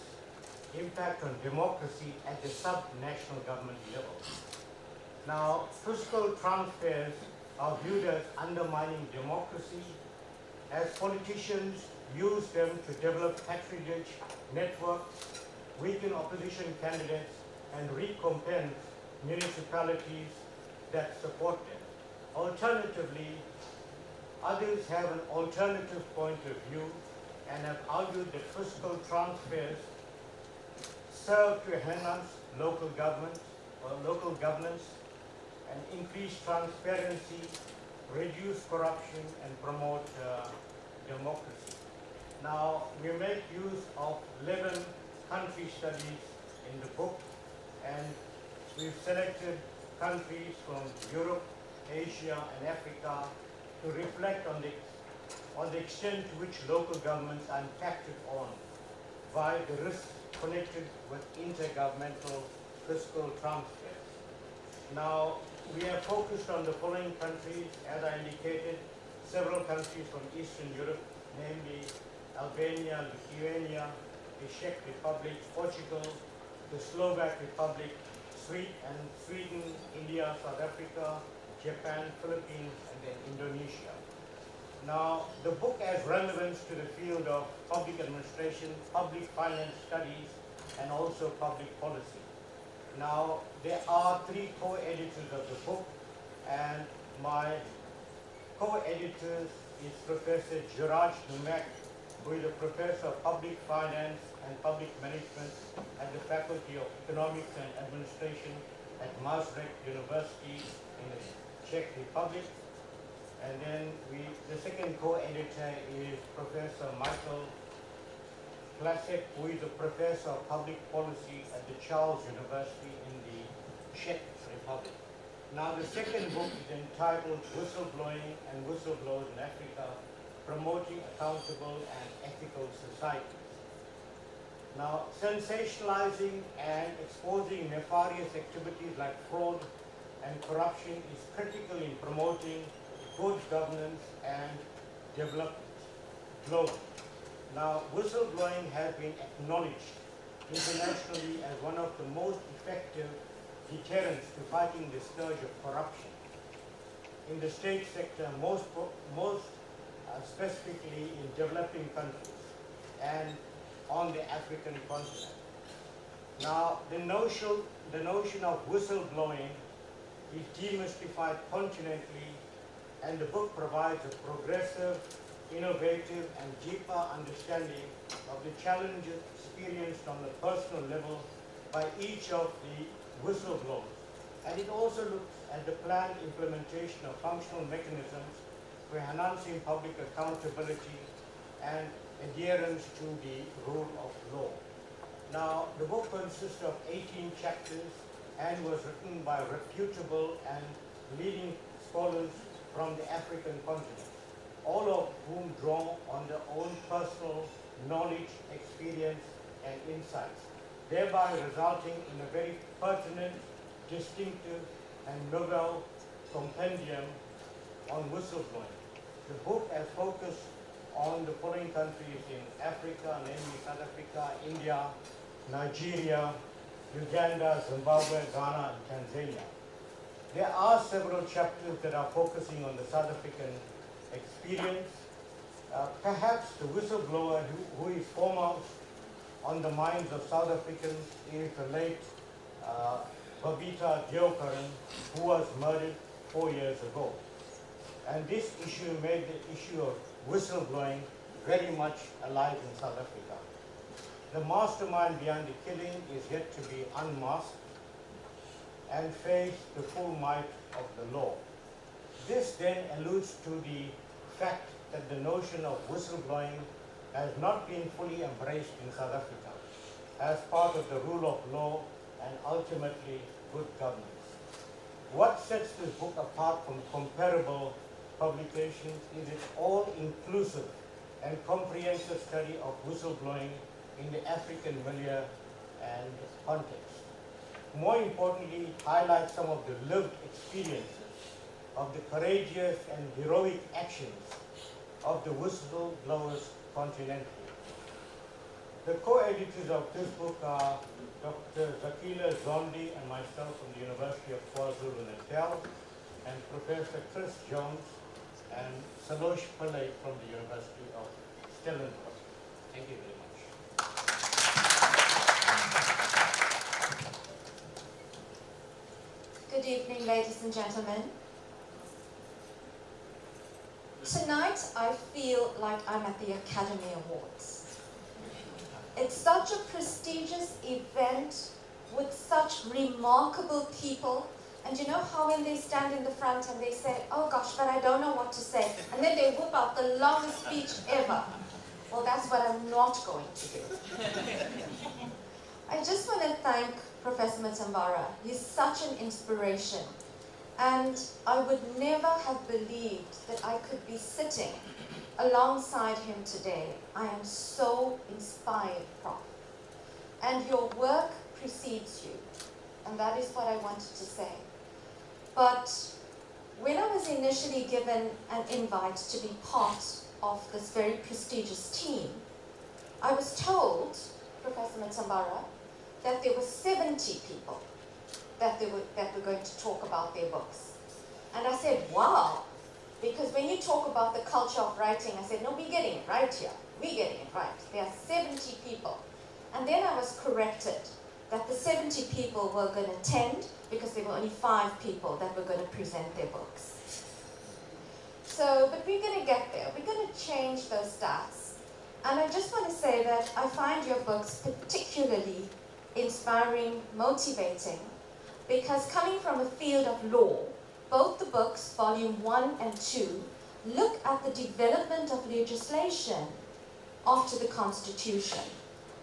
S10: impact on democracy at the sub-national government level. Now, fiscal transfers are viewed as undermining democracy as politicians use them to develop patronage networks, weaken opposition candidates, and recompense municipalities that support them. Alternatively, others have an alternative point of view and have argued that fiscal transfers serve to enhance local government or local governance and increase transparency, reduce corruption, and promote democracy. Now, we make use of 11 country studies in the book, and we've selected countries from Europe, Asia, and Africa to reflect on the extent to which local governments are impacted on by the risks connected with intergovernmental fiscal transfers. Now, we are focused on the following countries, as I indicated, several countries from Eastern Europe, namely Albania, Lithuania, the Czech Republic, Portugal, the Slovak Republic, Sweden, India, South Africa, Japan, Philippines, and then Indonesia. Now, the book has relevance to the field of public administration, public finance studies, and also public policy. Now, there are 3 co-editors of the book, and my co-editor is Professor Gerard Numek, who is a professor of public finance and public management at the Faculty of Economics and Administration at Maastricht University in the Czech Republic. And then the second co-editor is Professor Michael Klasek, who is a professor of public policy at the Charles University in the Czech Republic. Now, the second book is entitled Whistleblowing and Whistleblowers in Africa, Promoting Accountable and Ethical Societies. Now, sensationalizing and exposing nefarious activities like fraud and corruption is critical in promoting good governance and development globally. Now, whistleblowing has been acknowledged internationally as one of the most effective deterrents to fighting the scourge of corruption in the state sector, most specifically in developing countries and on the African continent. Now, the notion of whistleblowing is demystified continentally, and the book provides a progressive, innovative, and deeper understanding of the challenges experienced on the personal level by each of the whistleblowers. And it also looks at the planned implementation of functional mechanisms for enhancing public accountability and adherence to the rule of law. Now, the book consists of 18 chapters and was written by reputable and leading scholars from the African continent, all of whom draw on their own personal knowledge, experience, and insights, thereby resulting in a very pertinent, distinctive, and novel compendium on whistleblowing. The book has focused on the following countries in Africa, namely South Africa, India, Nigeria, Uganda, Zimbabwe, Ghana, and Tanzania. There are several chapters that are focusing on the South African experience. Perhaps the whistleblower who is foremost on the minds of South Africans is the late Babita Deokaran, who was murdered 4 years ago. And this issue made the issue of whistleblowing very much alive in South Africa. The mastermind behind the killing is yet to be unmasked and face the full might of the law. This then alludes to the fact that the notion of whistleblowing has not been fully embraced in South Africa as part of the rule of law and ultimately good governance. What sets this book apart from comparable publications is its all-inclusive and comprehensive study of whistleblowing in the African milieu and context. More importantly, it highlights some of the lived experiences of the courageous and heroic actions of the whistleblowers continentally. The co-editors of this book are Dr. Zakila Zondi and myself from the University of KwaZulu-Natal, and Professor Chris Jones and Salosh Pillay from the University of Stellenbosch. Thank you very much.
S11: Good evening, ladies and gentlemen. Tonight, I feel like I'm at the Academy Awards. It's such a prestigious event with such remarkable people. And you know how when they stand in the front and they say, oh gosh, but I don't know what to say. And then they whoop out the longest speech ever. Well, that's what I'm not going to do. I just want to thank Professor Matambara. He's such an inspiration. And I would never have believed that I could be sitting alongside him today. I am so inspired, Prof. And your work precedes you. And that is what I wanted to say. But when I was initially given an invite to be part of this very prestigious team, I was told, Professor Matambara, that there were 70 people that were going to talk about their books. And I said, wow, because when you talk about the culture of writing, I said, no, we're getting it right here. We're getting it right. There are 70 people. And then I was corrected that the 70 people were going to attend because there were only 5 people that were going to present their books. So, but we're going to get there. We're going to change those stats. And I just want to say that I find your books particularly inspiring, motivating, because coming from a field of law, both the books, volume 1 and 2, look at the development of legislation after the Constitution.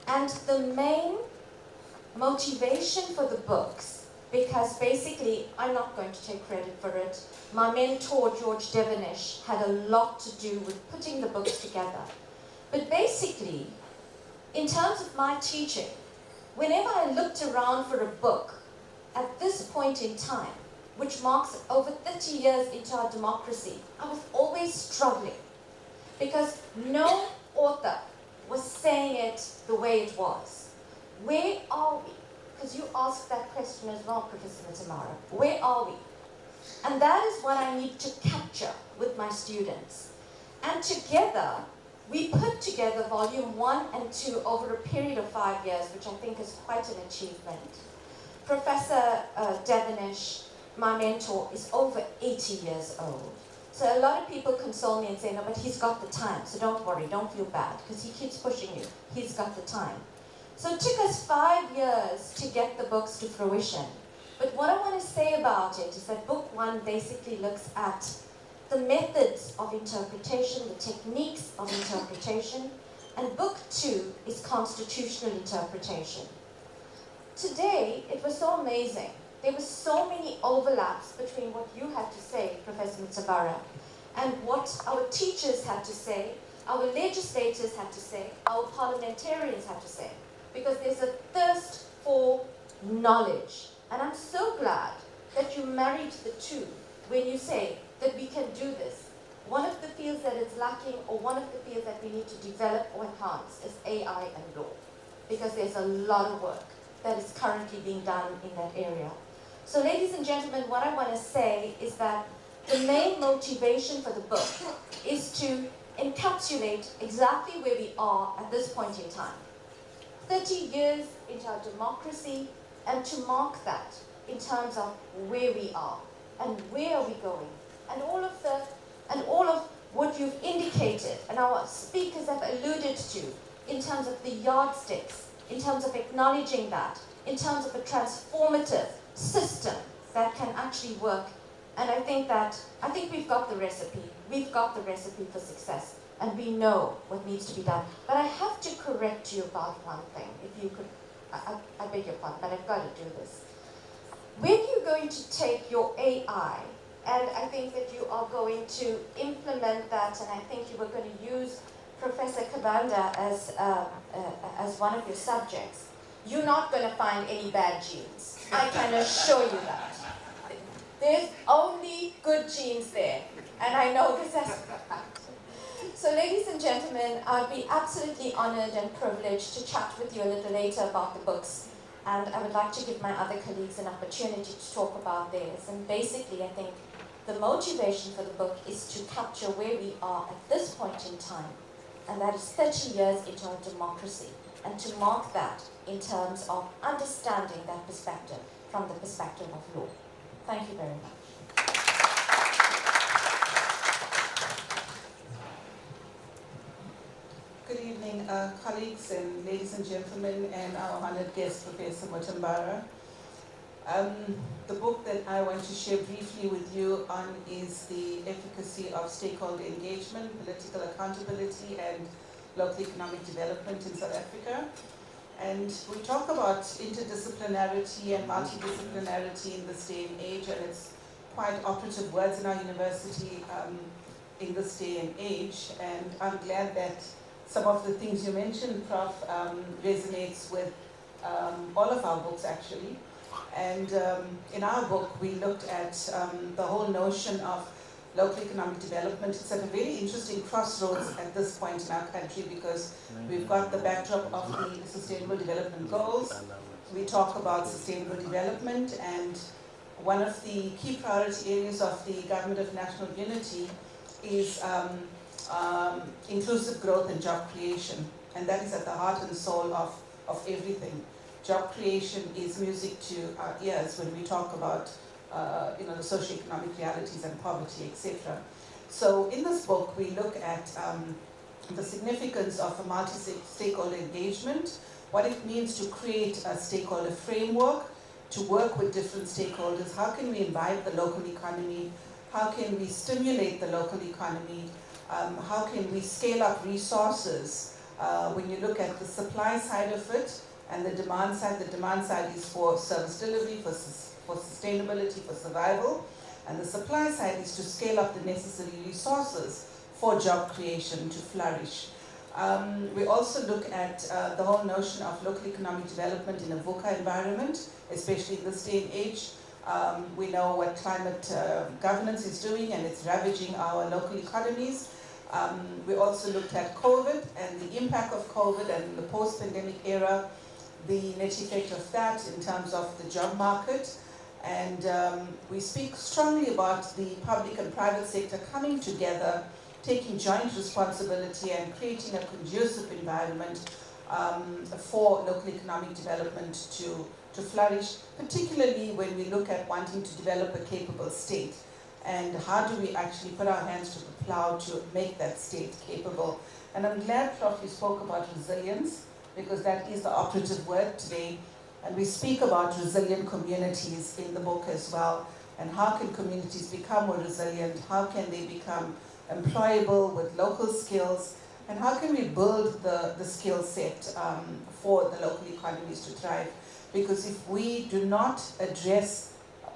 S11: And the main motivation for the books, because basically, I'm not going to take credit for it, my mentor, George Devonish, had a lot to do with putting the books together. But basically, in terms of my teaching, whenever I looked around for a book at this point in time, which marks over 30 years into our democracy, I was always struggling because no author was saying it the way it was. Where are we? Because you asked that question as well, Professor Matambara. Where are we? And that is what I need to capture with my students. And together, we put together volume 1 and 2 over a period of 5 years, which I think is quite an achievement. Professor Devonish, my mentor, is over 80 years old. So a lot of people console me and say, no, but he's got the time, so don't worry, don't feel bad, because he keeps pushing you. He's got the time. So it took us 5 years to get the books to fruition. But what I want to say about it is that book 1 basically looks at the methods of interpretation, the techniques of interpretation, and book 2 is constitutional interpretation. Today, it was so amazing. There were so many overlaps between what you had to say, Professor Matambara, and what our teachers had to say, our legislators had to say, our parliamentarians had to say, because there's a thirst for knowledge. And I'm so glad that you married the two when you say that we can do this. One of the fields that is lacking, or one of the fields that we need to develop or enhance, is AI and law, because there's a lot of work that is currently being done in that area. So ladies and gentlemen, what I want to say is that the main motivation for the book is to encapsulate exactly where we are at this point in time. 30 years into our democracy, and to mark that in terms of where we are and where are we going, and all of what you've indicated and our speakers have alluded to in terms of the yardsticks, in terms of acknowledging that, in terms of a transformative system that can actually work And I think we've got the recipe. We've got the recipe for success, and we know what needs to be done. But I have to correct you about one thing. If you could, I beg your pardon, but I've got to do this. When you're going to take your AI, and I think that you are going to implement that, and I think you were going to use Professor Kabanda as one of your subjects, you're not going to find any bad genes. I can assure you that. There's only good genes there, and I know this as a fact. So ladies and gentlemen, I'd be absolutely honored and privileged to chat with you a little later about the books, and I would like to give my other colleagues an opportunity to talk about theirs. And basically, I think the motivation for the book is to capture where we are at this point in time, and that is 30 years into our democracy, and to mark that in terms of understanding that perspective from the perspective of law. Thank you very much.
S7: Good evening, colleagues and ladies and gentlemen, and our honored guest, Professor Mutambara. The book that I want to share briefly with you on is The Efficacy of Stakeholder Engagement, Political Accountability, and Local Economic Development in South Africa. And we talk about interdisciplinarity and multidisciplinarity in this day and age, and it's quite operative words in our university in this day and age. And I'm glad that some of the things you mentioned, Prof, resonates with all of our books, actually. And in our book, we looked at the whole notion of local economic development. It's at a very interesting crossroads at this point in our country because we've got the backdrop of the Sustainable Development Goals. We talk about sustainable development, and one of the key priority areas of the Government of National Unity is inclusive growth and job creation. And that is at the heart and soul of everything. Job creation is music to our ears when we talk about the socioeconomic realities and poverty, etc. So in this book, we look at the significance of a multi-stakeholder engagement, what it means to create a stakeholder framework, to work with different stakeholders. How can we invite the local economy? How can we stimulate the local economy? How can we scale up resources? When you look at the supply side of it and the demand side is for service delivery, for sustainability, for survival, and the supply side is to scale up the necessary resources for job creation to flourish. We also look at the whole notion of local economic development in a VUCA environment, especially in this day and age. We know what climate governance is doing, and it's ravaging our local economies. We also looked at COVID and the impact of COVID and the post-pandemic era, the net effect of that in terms of the job market. And we speak strongly about the public and private sector coming together, taking joint responsibility and creating a conducive environment for local economic development to flourish, particularly when we look at wanting to develop a capable state. And how do we actually put our hands to the plow to make that state capable? And I'm glad, Prof, you spoke about resilience, because that is the operative word today. And we speak about resilient communities in the book as well. And how can communities become more resilient? How can they become employable with local skills? And how can we build the skill set for the local economies to thrive? Because if we do not address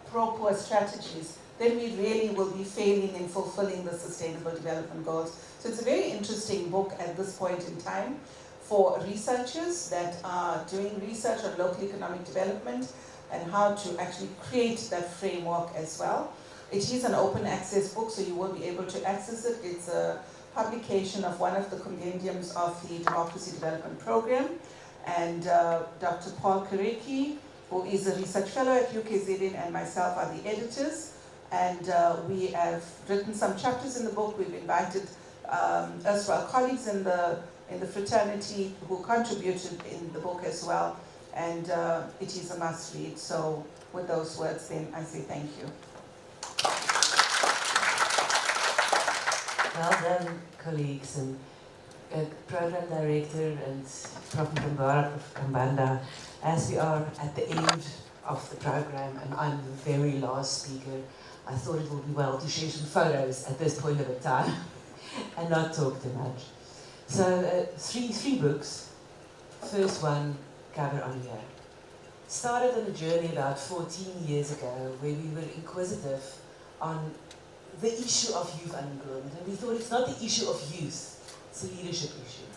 S7: pro-poor strategies, then we really will be failing in fulfilling the Sustainable Development Goals. So it's a very interesting book at this point in time for researchers that are doing research on local economic development and how to actually create that framework as well. It is an open access book, so you will be able to access it. It's a publication of one of the compendiums of the Democracy Development Program. And Dr. Paul Kareki, who is a research fellow at UKZN, and myself are the editors. And we have written some chapters in the book. We've invited erstwhile colleagues in the fraternity who contributed in the book as well. And it is a must read. So with those words then, I say thank you.
S12: Well done, colleagues, and Program Director and Prof. Mutambara, Prof. Kambanda. As we are at the end of the program and I'm the very last speaker, I thought it would be well to share some photos at this point of the time and not talk too much. So three books. First one, cover on here. Started on a journey about 14 years ago where we were inquisitive on the issue of youth unemployment, and we thought it's not the issue of youth, it's a leadership issue.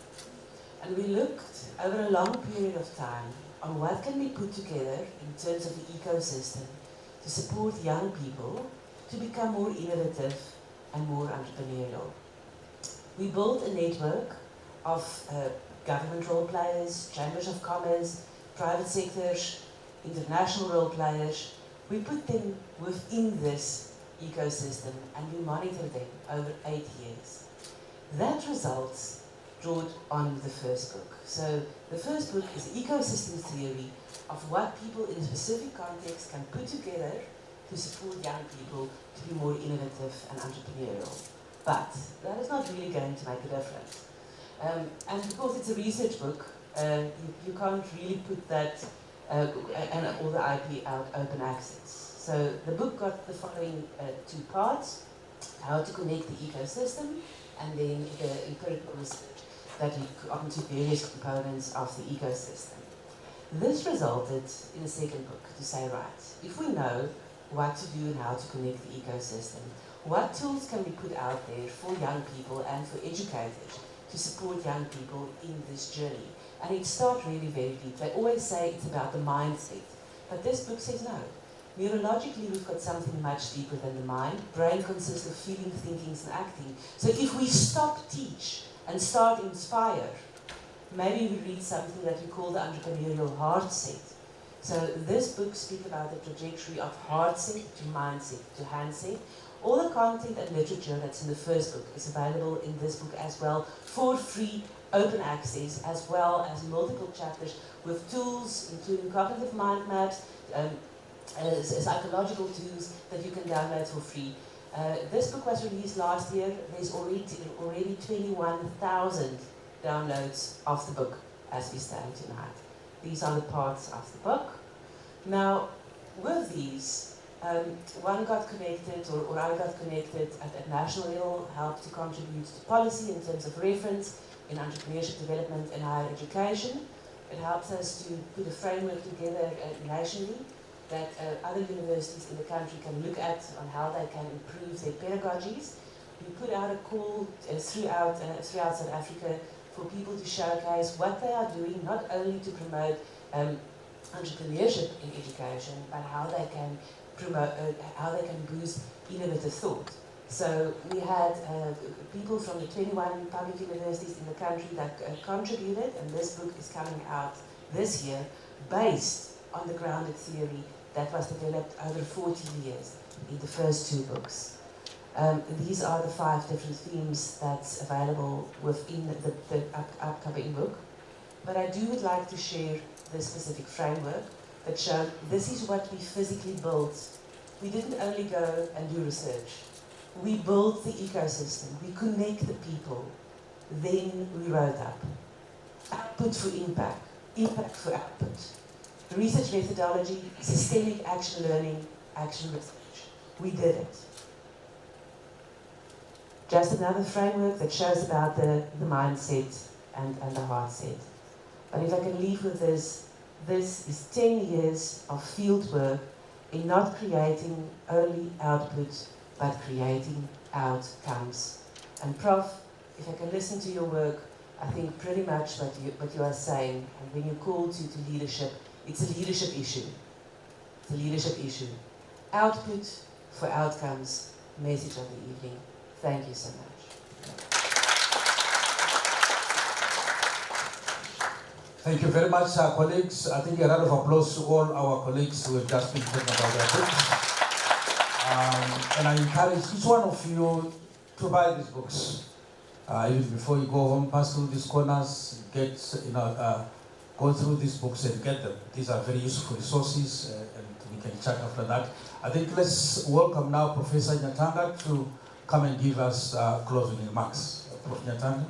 S12: And we looked over a long period of time on what can be put together in terms of the ecosystem to support young people to become more innovative and more entrepreneurial. We built a network of government role players, chambers of commerce, private sectors, international role players. We put them within this ecosystem and we monitored them over 8 years. That results drawed on the first book. So the first book is ecosystem theory of what people in a specific context can put together to support young people to be more innovative and entrepreneurial. But that is not really going to make a difference. And because it's a research book, you can't really put that and all the IP out open access. So the book got the following 2 parts: how to connect the ecosystem, and then the empirical research that look onto various components of the ecosystem. This resulted in a second book to say, right, if we know what to do and how to connect the ecosystem, what tools can we put out there for young people and for educators to support young people in this journey? And it starts really very deep. They always say it's about the mindset, but this book says no. Neurologically, we've got something much deeper than the mind. Brain consists of feeling, thinking, and acting. So if we stop teach and start inspire, maybe we read something that we call the entrepreneurial heart set. So this book speaks about the trajectory of heart set to mindset to handset. All the content and literature that's in the first book is available in this book as well for free, open access, as well as multiple chapters with tools, including cognitive mind maps, psychological tools that you can download for free. This book was released last year. There's already 21,000 downloads of the book as we stand tonight. These are the parts of the book. Now, with these, one got connected, or I got connected at national level, helped to contribute to policy in terms of reference in entrepreneurship development and higher education. It helps us to put a framework together nationally that other universities in the country can look at on how they can improve their pedagogies. We put out a call throughout South Africa for people to showcase what they are doing, not only to promote entrepreneurship in education, but how they can promote, how they can boost innovative thought. So we had people from the 21 public universities in the country that contributed, and this book is coming out this year based on the grounded theory that was developed over 14 years in the first 2 books. These are the 5 different themes that's available within the upcoming book. But I would like to share this specific framework that showed this is what we physically built. We didn't only go and do research. We built the ecosystem. We connect the people. Then we wrote up. Output for impact. Impact for output. Research methodology, systemic action learning, action research. We did it. Just another framework that shows about the mindset and the heart set. But if I can leave with this is 10 years of field work in not creating only output, but creating outcomes. And Prof, if I can listen to your work, I think pretty much what you are saying, and when you call to leadership, it's a leadership issue. It's a leadership issue. Output for outcomes, message of the evening. Thank you so much.
S2: Thank you very much, colleagues. I think a round of applause to all our colleagues who have just been talking about their books. And I encourage each one of you to buy these books. Even before you go home, pass through these corners, go through these books and get them. These are very useful resources, and we can chat after that. I think let's welcome now Professor Nyatanga to come and give us closing remarks. Prof. Nyatanga.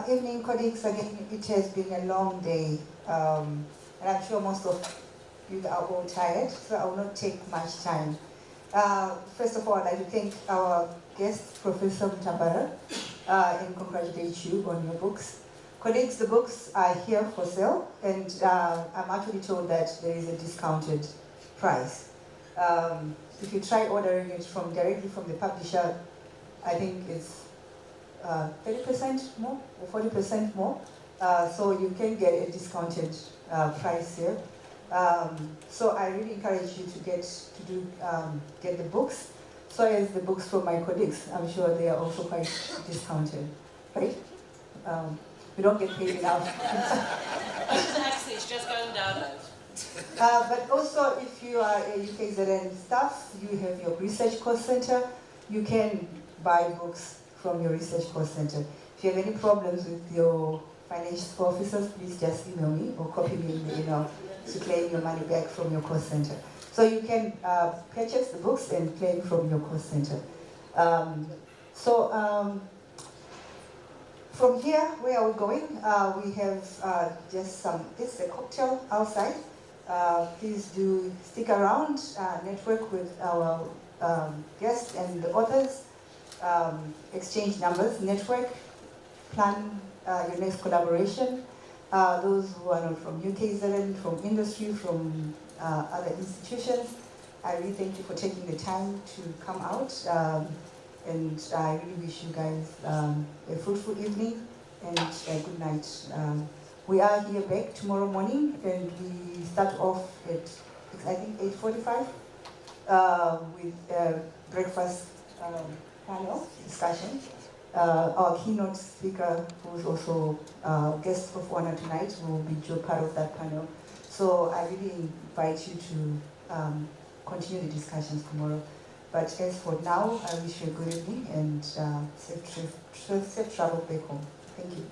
S13: Evening, colleagues. Again, it has been a long day. and I'm sure most of you are all tired, so I will not take much time. First of all, I'd like to thank our guest, Professor Mtambara, and congratulate you on your books. Colleagues, the books are here for sale, and I'm actually told that there is a discounted price. If you try ordering it directly from the publisher, I think it's 30% more or 40% more. So you can get a discounted price here. So I really encourage you to get the books. So as the books from my colleagues, I'm sure they are also quite discounted, right? We don't get paid enough.
S12: Use access, just go and download.
S13: But also, if you are a UKZN staff, you have your research course center, you can buy books from your research course center. If you have any problems with your financial officers, please just email me or copy me in the email to claim your money back from your course center. So you can purchase the books and claim from your course center. From here, where are we going? We have just this is a cocktail outside. Please do stick around, network with our guests and the authors, exchange numbers, network, plan your next collaboration. Those who are not from UKZN, from industry, from other institutions, I really thank you for taking the time to come out. And I really wish you guys a fruitful evening and a good night. We are here back tomorrow morning, and we start off at, I think, 8:45 with a breakfast panel discussion. Our keynote speaker, who is also guest of honor tonight, will be part of that panel. So I really invite you to continue the discussions tomorrow. But as for now, I wish you a good evening and safe travel back home. Thank you.